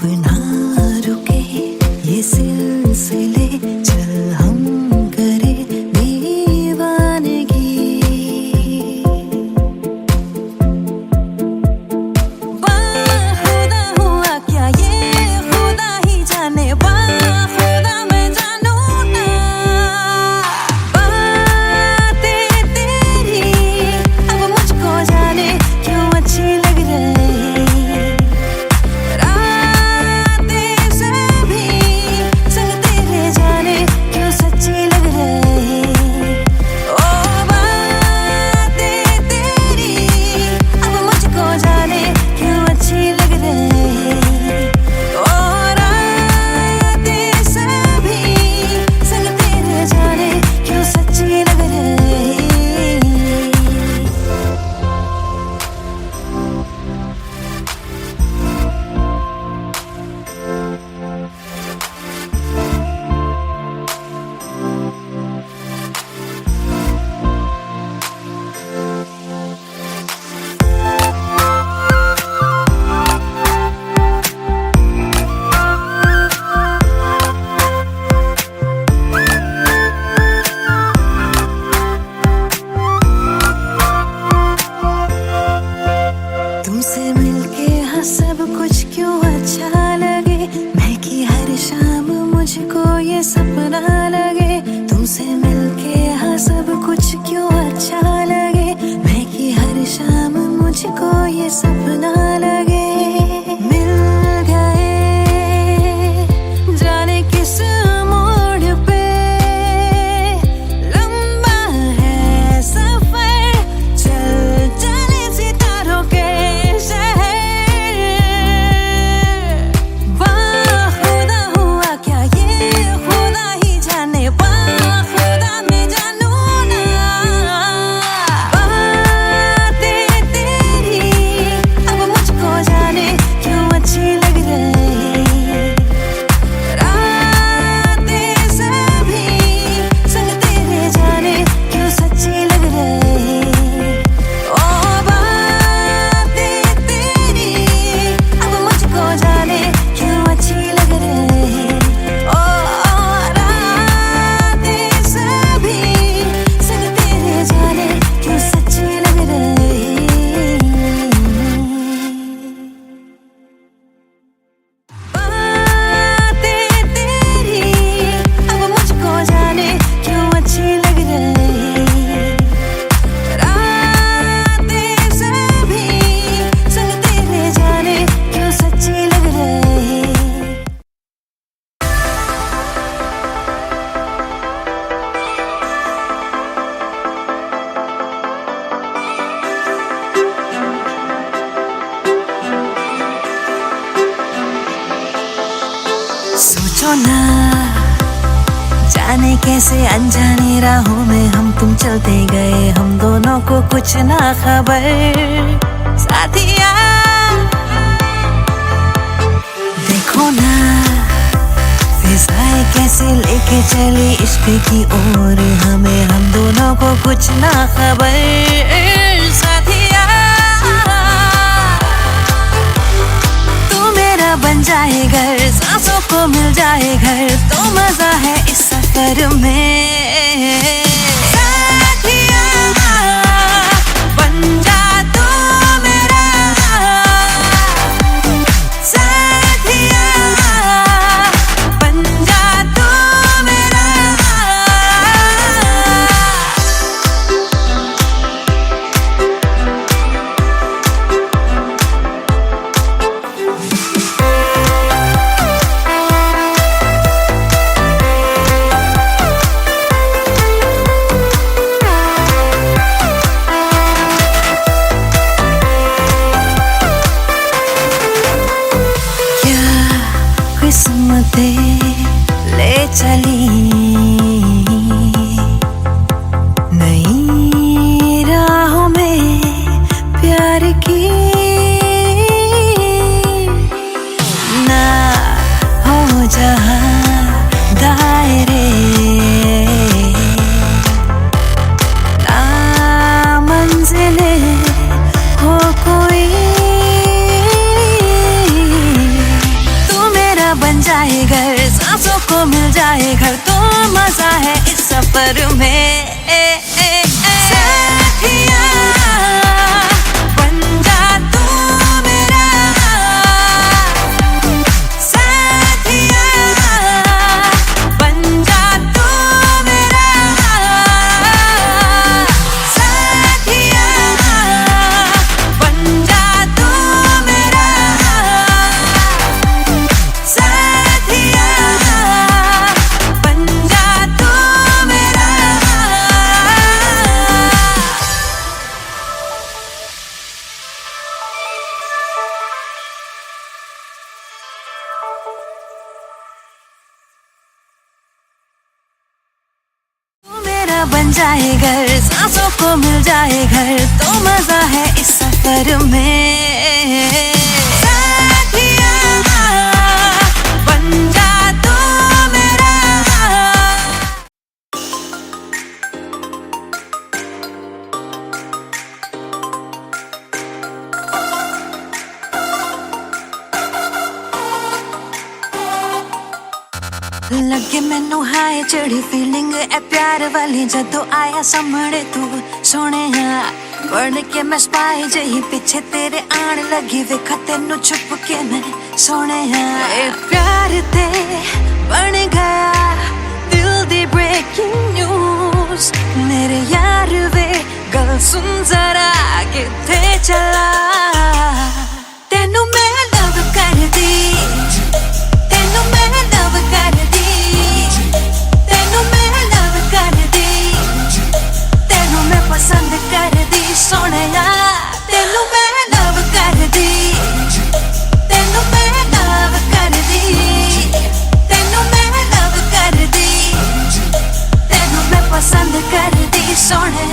तुमसे मिलके हाँ सब कुछ क्यों अच्छा लगे, महकी हर शाम मुझको ये सपना लगे। तुमसे मिलके हाँ सब कुछ क्यों अच्छा लगे, महकी हर शाम मुझको ये सपना लगे। मिल गए जाने किस मोड़ पे, लंबा है सफर, चल चले सितारों के शहर। बाखुदा हुआ क्या ये खुदा ही जाने, बाखुदा मैं जानू ना। बातें तेरी अब मुझको जाने क्यों अच्छी लग रही, रातें सभी संग तेरे जाने क्यों सच्ची लग रही। ओ बातें तेरी अब मुझको जाने क्यों अच्छी लग रही। ओ रातें सभी संग तेरे जाने क्यों सच्ची लग रही। बातें तेरी अब मुझको जाने क्यों अच्छी लग रही, रातें सभी संग तेरे जाने क्यों सच्ची लग रही। सोचो ना जाने कैसे अनजाने राहों में हम तुम चलते गए, हम दोनों को कुछ ना खबर। साथिया देखो ना फिजाएं कैसे लेके चली इश्क की ओर हमें, हम दोनों को कुछ ना खबर। साथिया तू मेरा बन जाए घर, सांसों को मिल जाए घर, तो मजा है इस सफर में। साथिया बन जा तू मेरा, साथिया बन जा तू मेरा। क्या किस्मतें ले चली नई राहों में प्यार की, ना हो जहाँ दायरे, ना मंजिले हो कोई। तू मेरा बन जाए घर, सांसों को मिल जाए घर, तो मजा है इस सफर में। साथिया बन जा तू मेरा, साथिया बन जा तू मेरा, साथिया बन जा तू मेरा, साथिया बन जा तू मेरा। तू मेरा बन जाए घर, सांसों को मिल जाए घर, तो मजा है इस सफर में। साथिया बन जा तू मेरा। लगे मैनू हाय चढ़ी फीलिंग ए प्यार वाली, जदों आया सामने तू सोने बन के मैं स्पाई जही पीछे तेरे आन लगी वेखा तेनू छुप के मैं सोने ए प्यार ते बन गया दिल दी ब्रेकिंग न्यूज मेरे यार वे गल सुन जरा किथे चला तेनू मैं लव कर दी तेनू मैं लव कर दी तेनू मैं लव कर दी तेनू मैं पसंद कर दी सोने तेनू मैं लव कर दी तेनू मैं लव कर दी तेनू मैं लव कर दी तेनू मैं पसंद कर दी सोने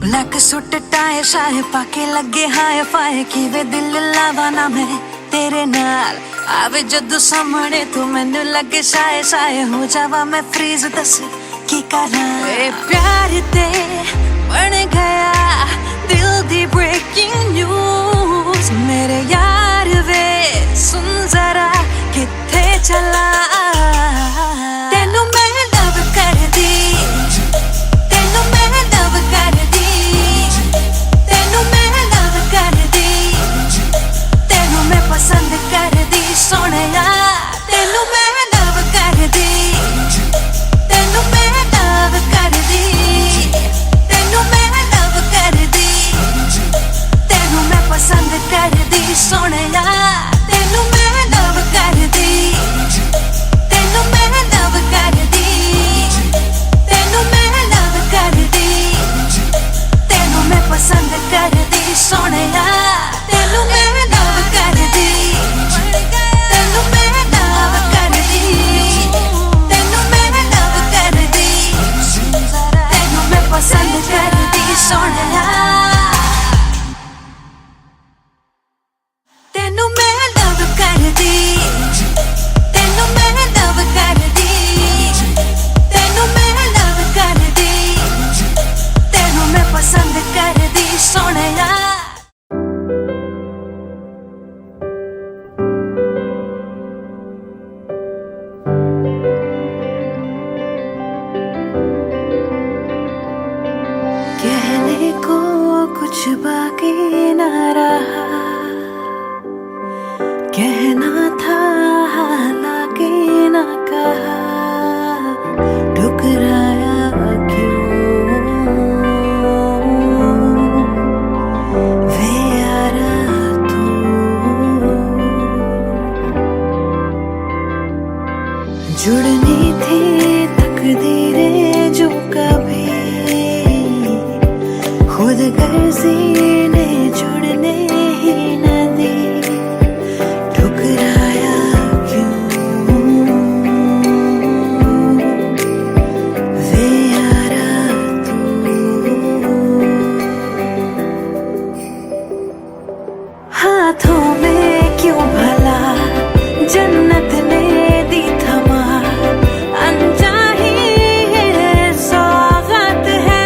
ब्लैक सूट टाई शाहे पाके लगे हाय फाय किवे दिल लावा ना मैं तेरे नाल आवे जदू सामने तू मैनू लगे शाये शाये हो जावा मैं फ्रीज दस की करा ए प्यार ते बन गया दिल दी ब्रेकिंग न्यूज मेरे यार वे सुन जरा किथे चला तेनू मैं लव कर दी तेनू मैं लव कर दी तेनू मैं लव कर दी तेनू मैं पसंद कर दी सोने तेनू मैं लव कर दी तेनू मैं लव कर दी तेनू मैं लव कर दी तेनू मैं पसंद कर दी सोने तेनू मैं लव कर दी तेनू मैं लव कर दी तेनू मैं लव कर दी तेनू मैं पसंद कर दी सोने तेनू मैं लव कर दी तेनू मैं लव कर दी तेनू मैं लव कर दी तेनू मैं पसंद कर दी सोने तेनू मैं लव कर दी तेनू मैं लव कर दी तेनू मैं लव कर दी तेनू मैं पसंद कर दी सोने कहने को कुछ बाकी न रहा कहना था हालांकि न कहा ठुकराया क्यों वे यारा तू जुड़नी थी तकदीरें जो कभी खुद गर्जी ने जुड़ने ही न दी ठुकराया क्यों वे यारा तू हाथों में क्यों भला जन्नत ने दी थमा अनचाही है सौगात है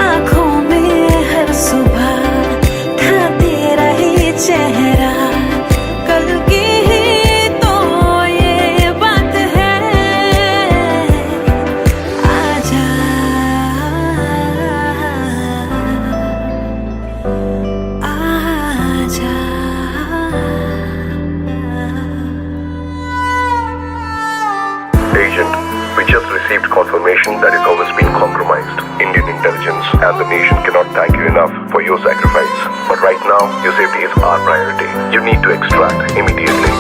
आँखों में हर सुबह था तेरा ही चेहरा कल की ही तो ये बात है आजा आजा Agent, we just received confirmation that his home has been compromised. Indian intelligence and the nation cannot thank you enough for your sacrifice. But right now, your safety is our priority. You need to extract immediately.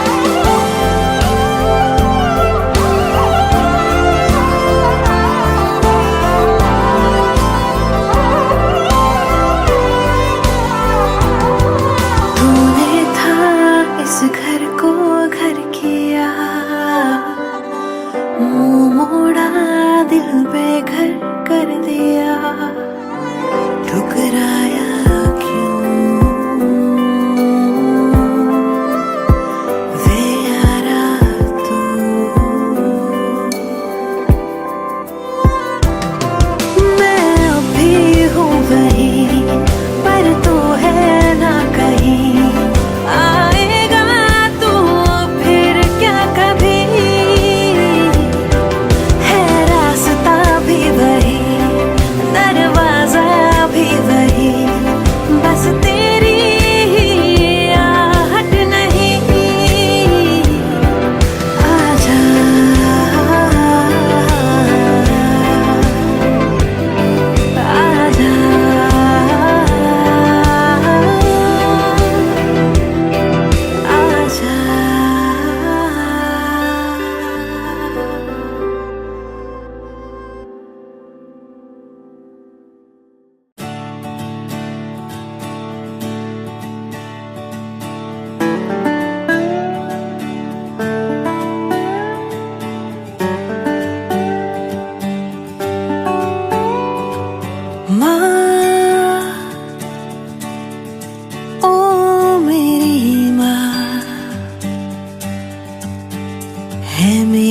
तूने था इस घर को घर किया मुंह मोड़ा दिल बेघर कर दिया ठुकराया क्यों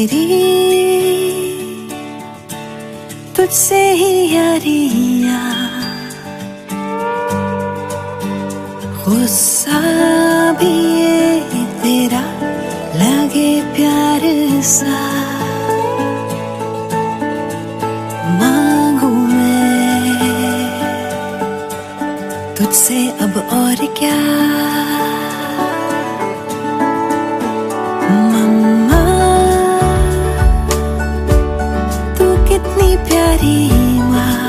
मेरी तुझसे ही यारियां, गुस्सा भी ये तेरा लगे प्यार सा, मांगू मैं तुझसे अब और क्या। मम्मा तू कितनी प्यारी माँ,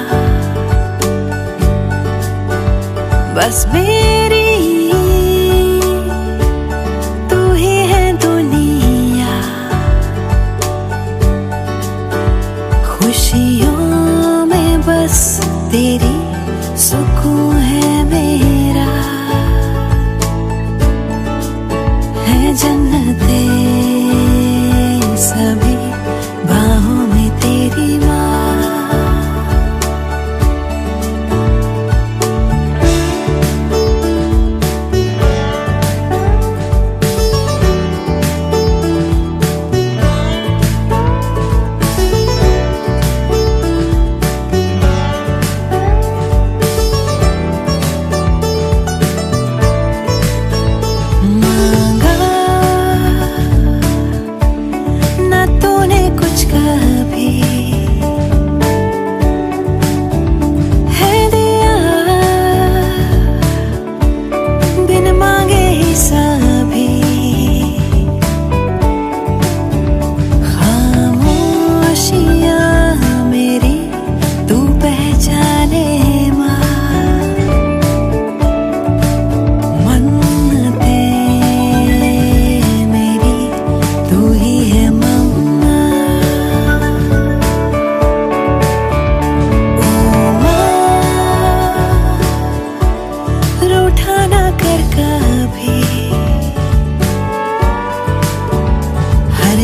बस मेरी तू ही है दुनिया, खुशियों में बस तेरी सुकून है मेरा, है जन्नते सभी बाहों में तेरी माँ।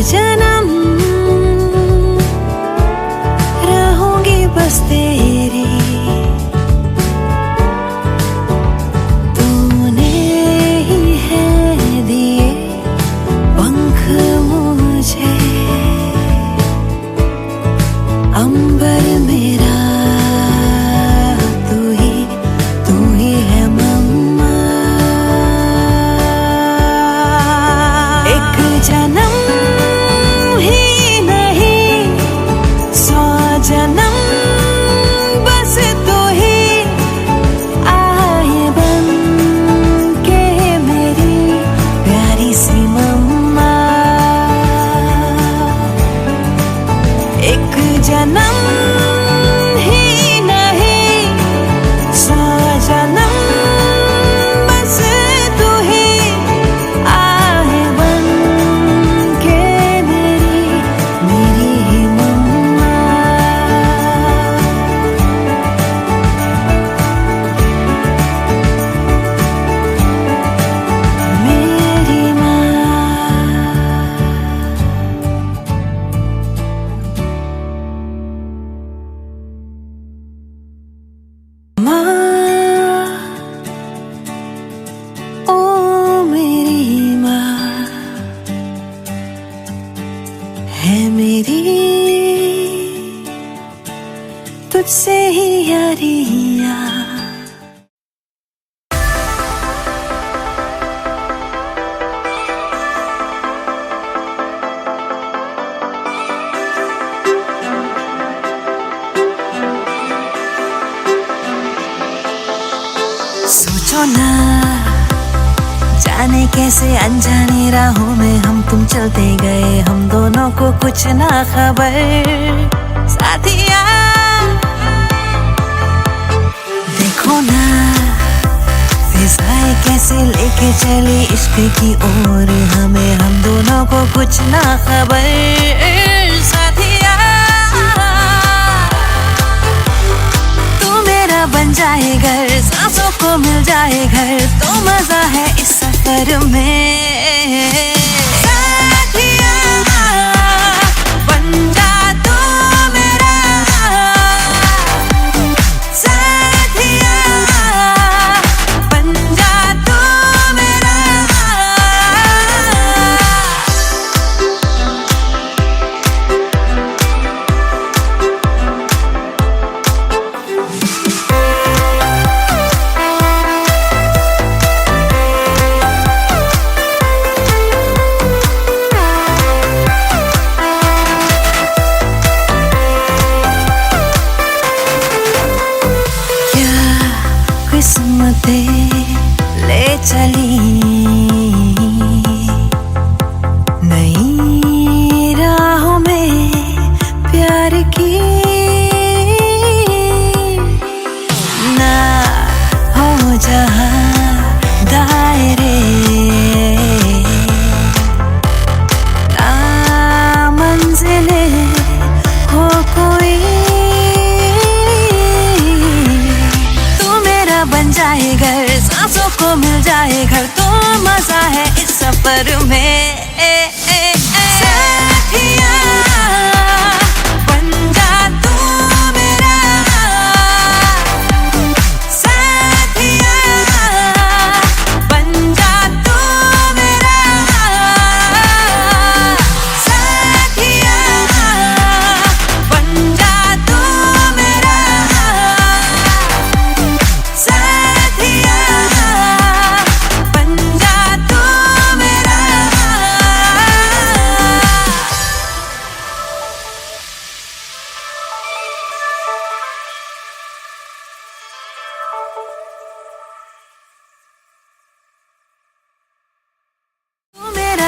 जन्म रहूंगी बस तेरी, तूने ही है दिए पंख मुझे, अंबर मेरा तू ही है मम्मा। एक जन्म जन्म बस तू ही आए बन के मेरी प्यारी सी मम्मा। एक जन्म ही नहीं 100 जन्म बस तू ही आए बन के मेरी ही मम्मा। है मेरी तुझसे ही यारियां। सोचो ना जाने कैसे अनजाने राहों में हम तुम चलते गए, हम दोनों को कुछ ना खबर। साथिया देखो ना फिजाएं कैसे लेके चली इश्क की ओर हमें, हम दोनों को कुछ ना खबर। साथिया तू मेरा बन जाए घर, सांसों को मिल जाए घर, तो मजा है इस सफर में। साथिया बन जा तू मेरा, साथिया बन जा तू मेरा।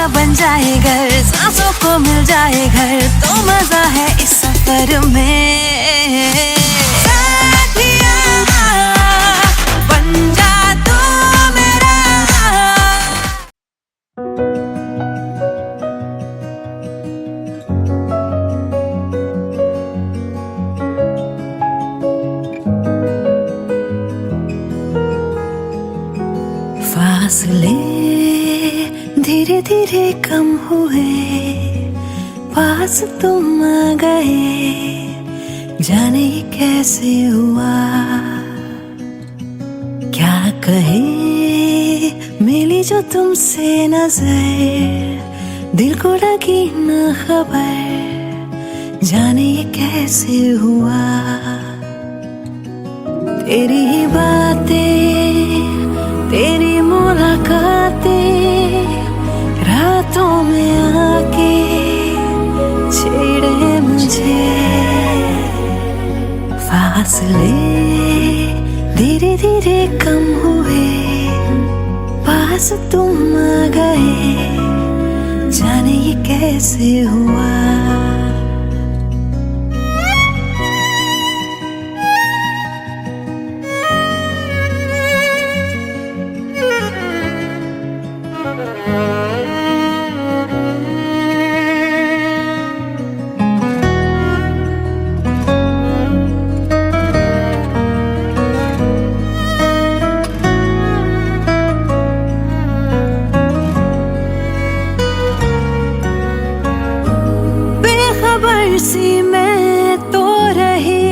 मेरा बन जाए घर, सांसों को मिल जाए घर, तो मजा है इस सफर में। साथिया बन जा तू मेरा। फासले धीरे धीरे कम हुए, पास तुम आ गए, जाने ये कैसे हुआ। क्या कहे मिली जो तुमसे नजर, दिल को लगी न खबर, जाने ये कैसे हुआ। तेरी ही बातें, तेरी मुलाकातें, रातों में आके छेड़े मुझे। फासले धीरे धीरे कम हुए, पास तुम आ गए, जाने ये कैसे हुआ। सी मैं तो रही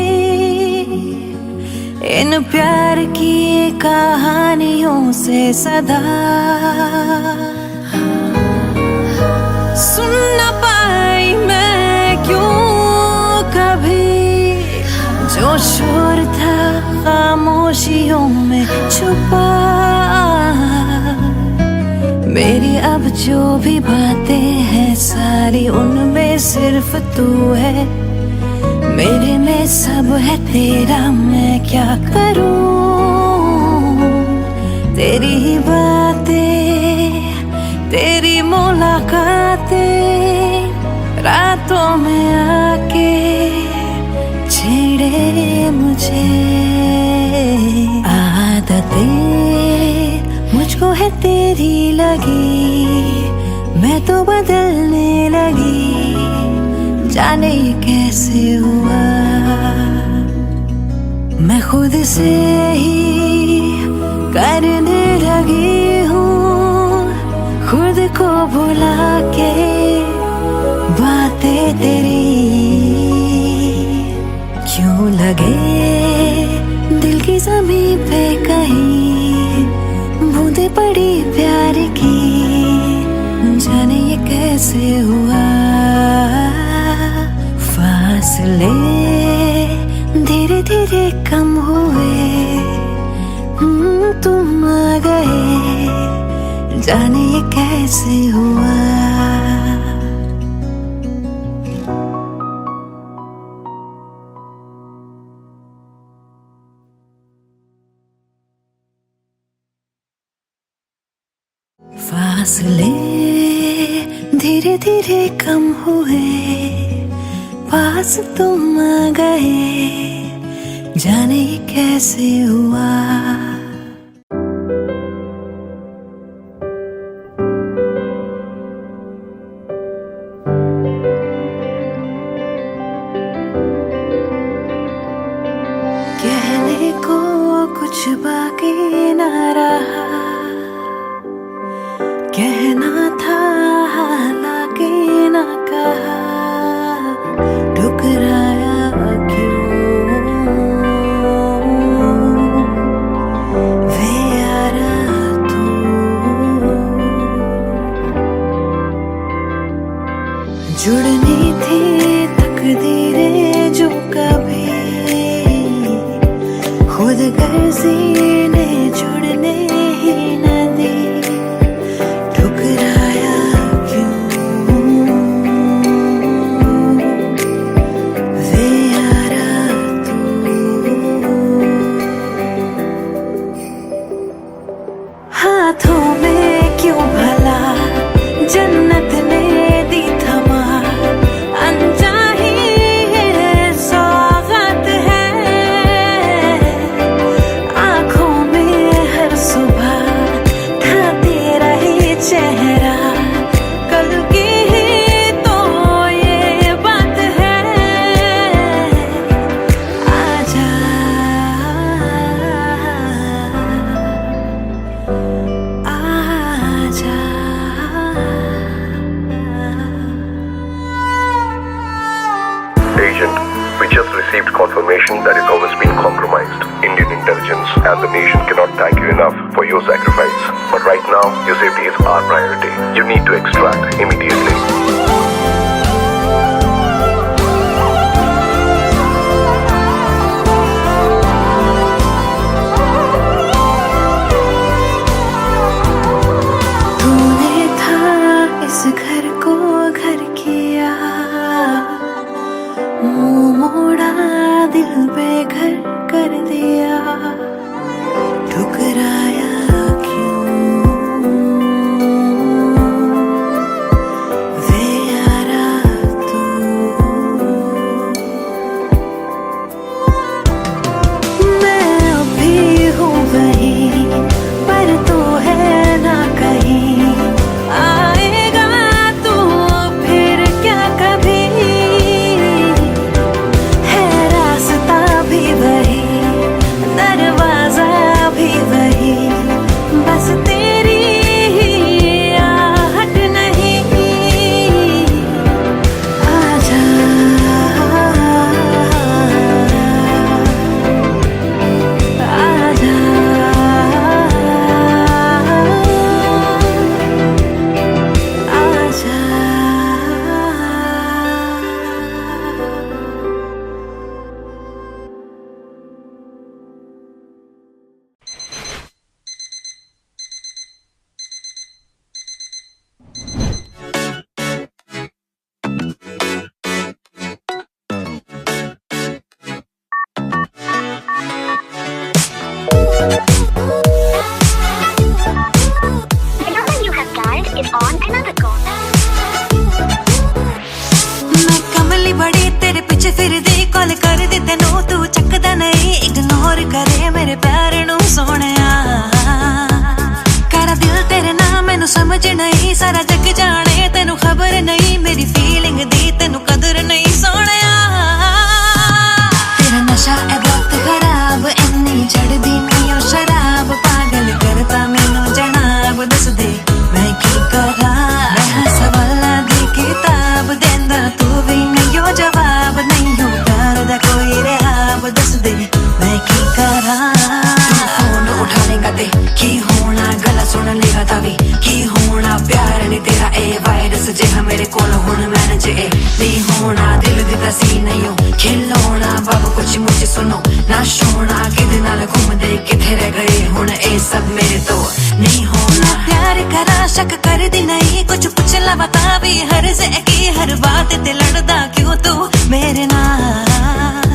इन प्यार की कहानियों से सदा, सुन न पाई मैं क्यों कभी जो शोर था खामोशियों में छुपा। मेरी अब जो भी बातें हैं सारी, उनमें सिर्फ तू है, मेरे में सब है तेरा, मैं क्या करूं। तेरी ही बातें, तेरी मुलाकातें, रातों में आके छेड़े मुझे। आदतें मुझको है तेरी लगी, मैं तो बदलने लगी, जाने ये कैसे हुआ। मैं खुद से ही करने लगी हूँ, खुद को भुला के बातें तेरी। क्यों लगे दिल की ज़मीं पे कहीं बूंदे पड़ी प्यार की, जाने ये कैसे हुआ। फासले धीरे धीरे कम हुए, तुम आ गए, जाने ये कैसे हुआ। फासले धीरे धीरे कम हुए, पास तुम आ गए, जाने ये कैसे हुआ। कहने को कुछ बाकी न रहा, कहना था हालांकि न कहा, ठुकराया क्यों वे यारा तू। जुड़नी थी तकदीरें जो कभी, खुद गर्जी ने जुड़ने ही न दी, ठुकराया क्यों वे यारा तू। हाथों में क्यों भला जन्नत We just received confirmation that his home has been compromised. Indian intelligence and the nation cannot thank you enough for your sacrifice. But right now, your safety is our priority. You need to extract immediately. घर को घर किया, मुंह मोड़ा, दिल बेघर कर दिया, ठुकराया क्यों वे यारा तू। मैं अभी हूँ वहीं पर तू है ना कहीं, समझ नहीं सारा जग जाने तेनू खबर नहीं मेरी फीलिंग दी तेनू कदर नहीं सोनिया। तेरा नशा है बहुत खराब इन्नी चढ़दी नहीं शराब पागल करता मैनू जनाब दस दे मैं की करा। मैं सवाला दी किताब देंदा तू भी नहीं जवाब नहीं हो प्यार दा कोई रहाब दस दे मैं की करा। फोन उठा लेगा ते की होना गला सुन लेगा तभी की होना प्यार नहीं तेरा ए वायरस जिहा मेरे कोल हुण मैनेज ए नहीं होना दिल दिता सी नहीं हो खिलौना बाबू कुछ मुझे सुनो ना सोना किदे नाल घूमदे किथे रह गए हुण ए सब मेरे तो नहीं होना। प्यार करा शक कर दी नहीं कुछ पूछ ला बता भी हर से की हर बात ते लड़दा क्यों तू मेरे नाल।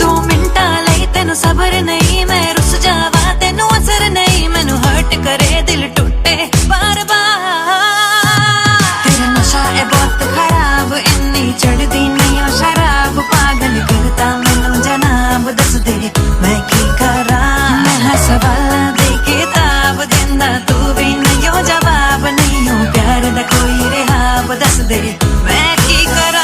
2 मिनटा लई तेनू सबर नहीं मैं रुस जावा तेनू असर नहीं मैनू हर्ट करे दिल टूटे बार बार। तेरा नशा है बहुत खराब इन्नी चढ़दी नहीं शराब पागल करता मैनू जनाब दस दे मैं की करा। मैं सवाल दे किताब देंदा तू भी नहीं जवाब नहीं हो प्यार दा कोई रहाब दस दे मैं की करा।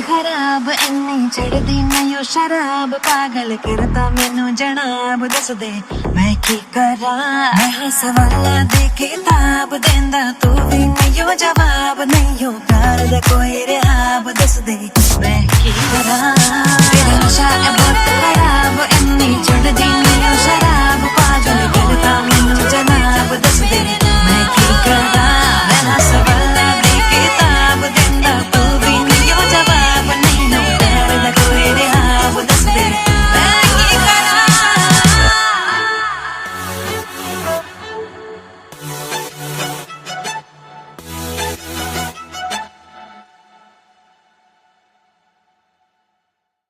खराब इन्नी चढ़दी नहीं शराब पागल करता मैनू जनाब दस दे मैं की करा। मैं सवाला दे किताब देंदा तू भी नहीं जवाब नहीं हो प्यार दा कोई रहाब दस दे मैं की करा। तेरा नशा है बहुत खराब इन्नी चढ़दी नहीं शराब पागल करता मैनू जनाब दस दे मैं की करा। मैं सवाला दे किताब देंदा तू भी नहीं जवाब नहीं हो प्यार दा कोई रहाब दस दे मैं की करा।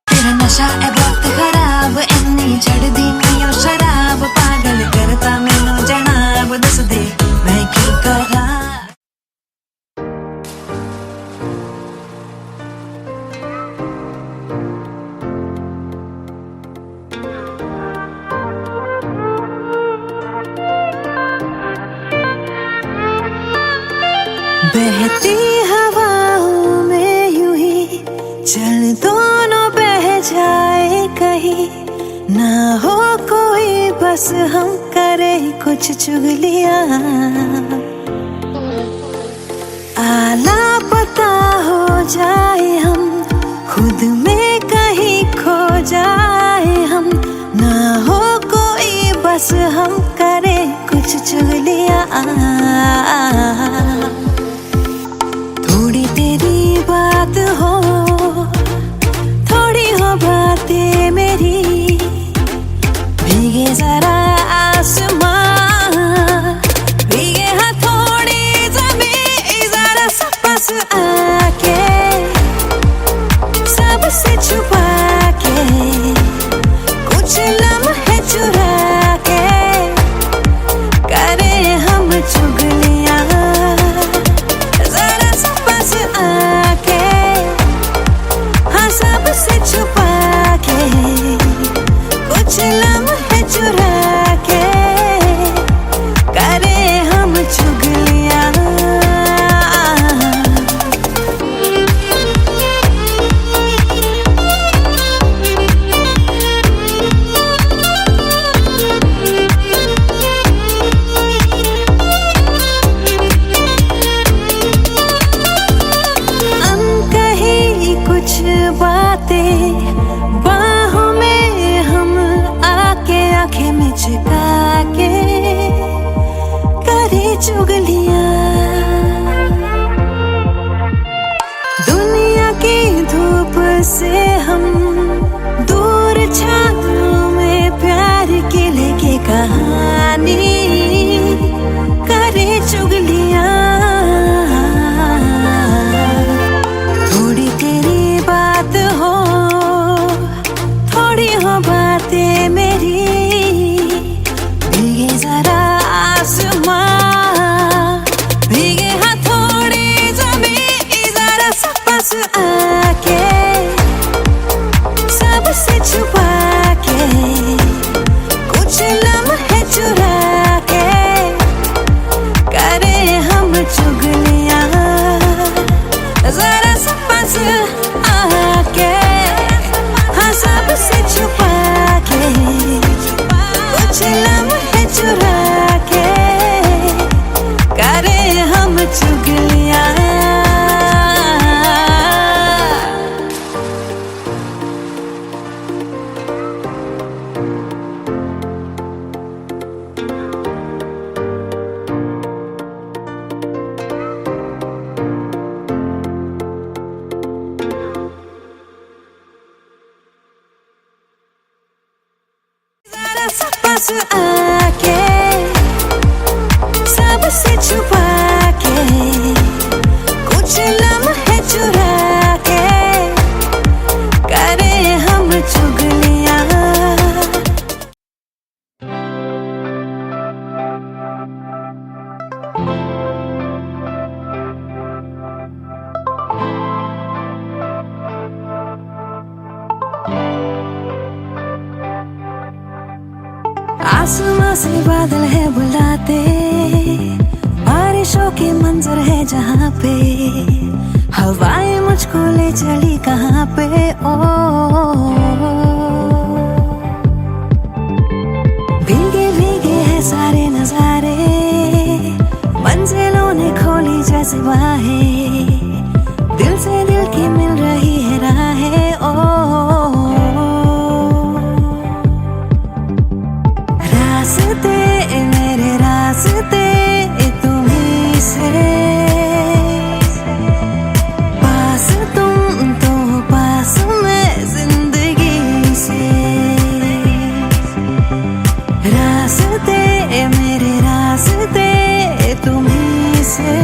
तेरा नशा है बहुत खराब इन्नी चढ़दी नहीं शराब पागल करता मैनू जनाब दस दे मैं की करा। बहती है चल दोनों बह जाए कहीं, ना हो कोई बस हम करे कुछ चुगलियां। आला पता हो जाए हम, खुद में कहीं खो जाए हम, ना हो कोई बस हम करे कुछ चुगलियां। थोड़ी तेरी बात हो, थोड़ी हो बातें मेरी, भीगे जरा आसमां, भीगे हथौड़ी ज़मीं, जरा सा पास आके, सबसे छुपा के, कुछ लम्हे चुरा के, करे हम चुगलियां। जरा सा पास आके, हाँ सबसे छुपा के, कुछ लम्हे चुरा के, करे हम चुगलियां। अनकही कुछ बातें बाहों में हम आके, आंखें में चिपका के, करे चुगलियां। दुनिया की धूप से हम दूर, छाँव में प्यार की लेके कहानी, करे चुगलियां। थोड़ी तेरी बात हो, थोड़ी हो बातें मेरी, भीगे जरा आसमां, भीगे हथौड़ी ज़मीं, जरा सा पास आके, सबसे छुपा के, कुछ लम्हे चुरा के, करे हम चुगलियां। जरा सा पास आके, हाँ सबसे छुपा के, कुछ लम्हे चुरा के, करे हम चुगलियां। जरा सा पास आके, सबसे छुपा के, कुछ लम्हे चुरा के, करे हम चुगलियां। आसमां से बादल है बुलाते, बारिशों के मंजर है जहाँ पे, हवाएं मुझको ले चली कहाँ पे। ओ भीगे भीगे है सारे नजारे, मंजिलों ने खोली जैसे बाहें, दिल से दिल की मिल रही है राहें। ओ रास्ते मेरे रास्ते तुम्हीं से, पास तुम तो पास मैं जिंदगी से। रास्ते मेरे रास्ते तुम्हीं से,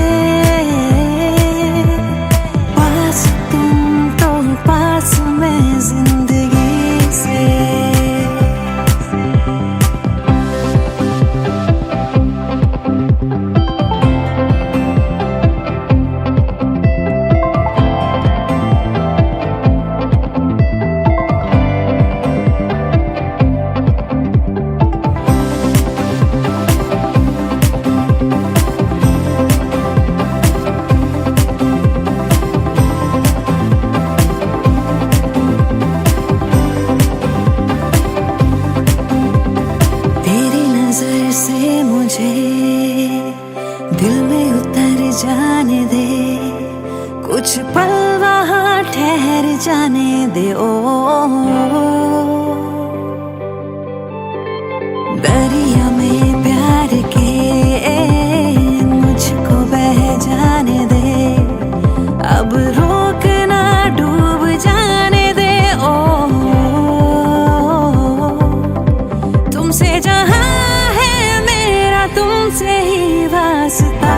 दिल में उतर जाने दे, कुछ पल वहाँ ठहर जाने दे। ओ दरिया में प्यार के मुझको बह जाने दे, अब रोक ना डूब जाने दे। ओ तुमसे जहां है मेरा तुमसे ही वास्ता,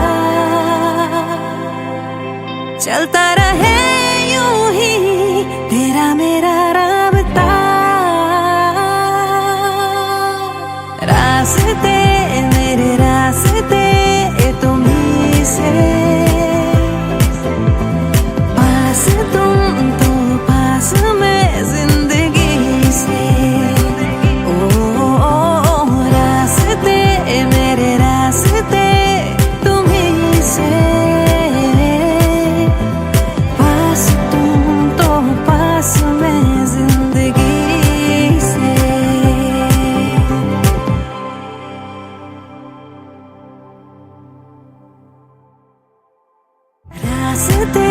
चलता रहे यूं ही तेरा मेरा राबता। रास्ते मेरे रास्ते तुम्हीं से, पास तुम तो पास मैं जिंदगी से। ओ रास्ते मेरे रास्ते तुम्हीं से, पास तुम तो पास मैं जिंदगी से। रास्ते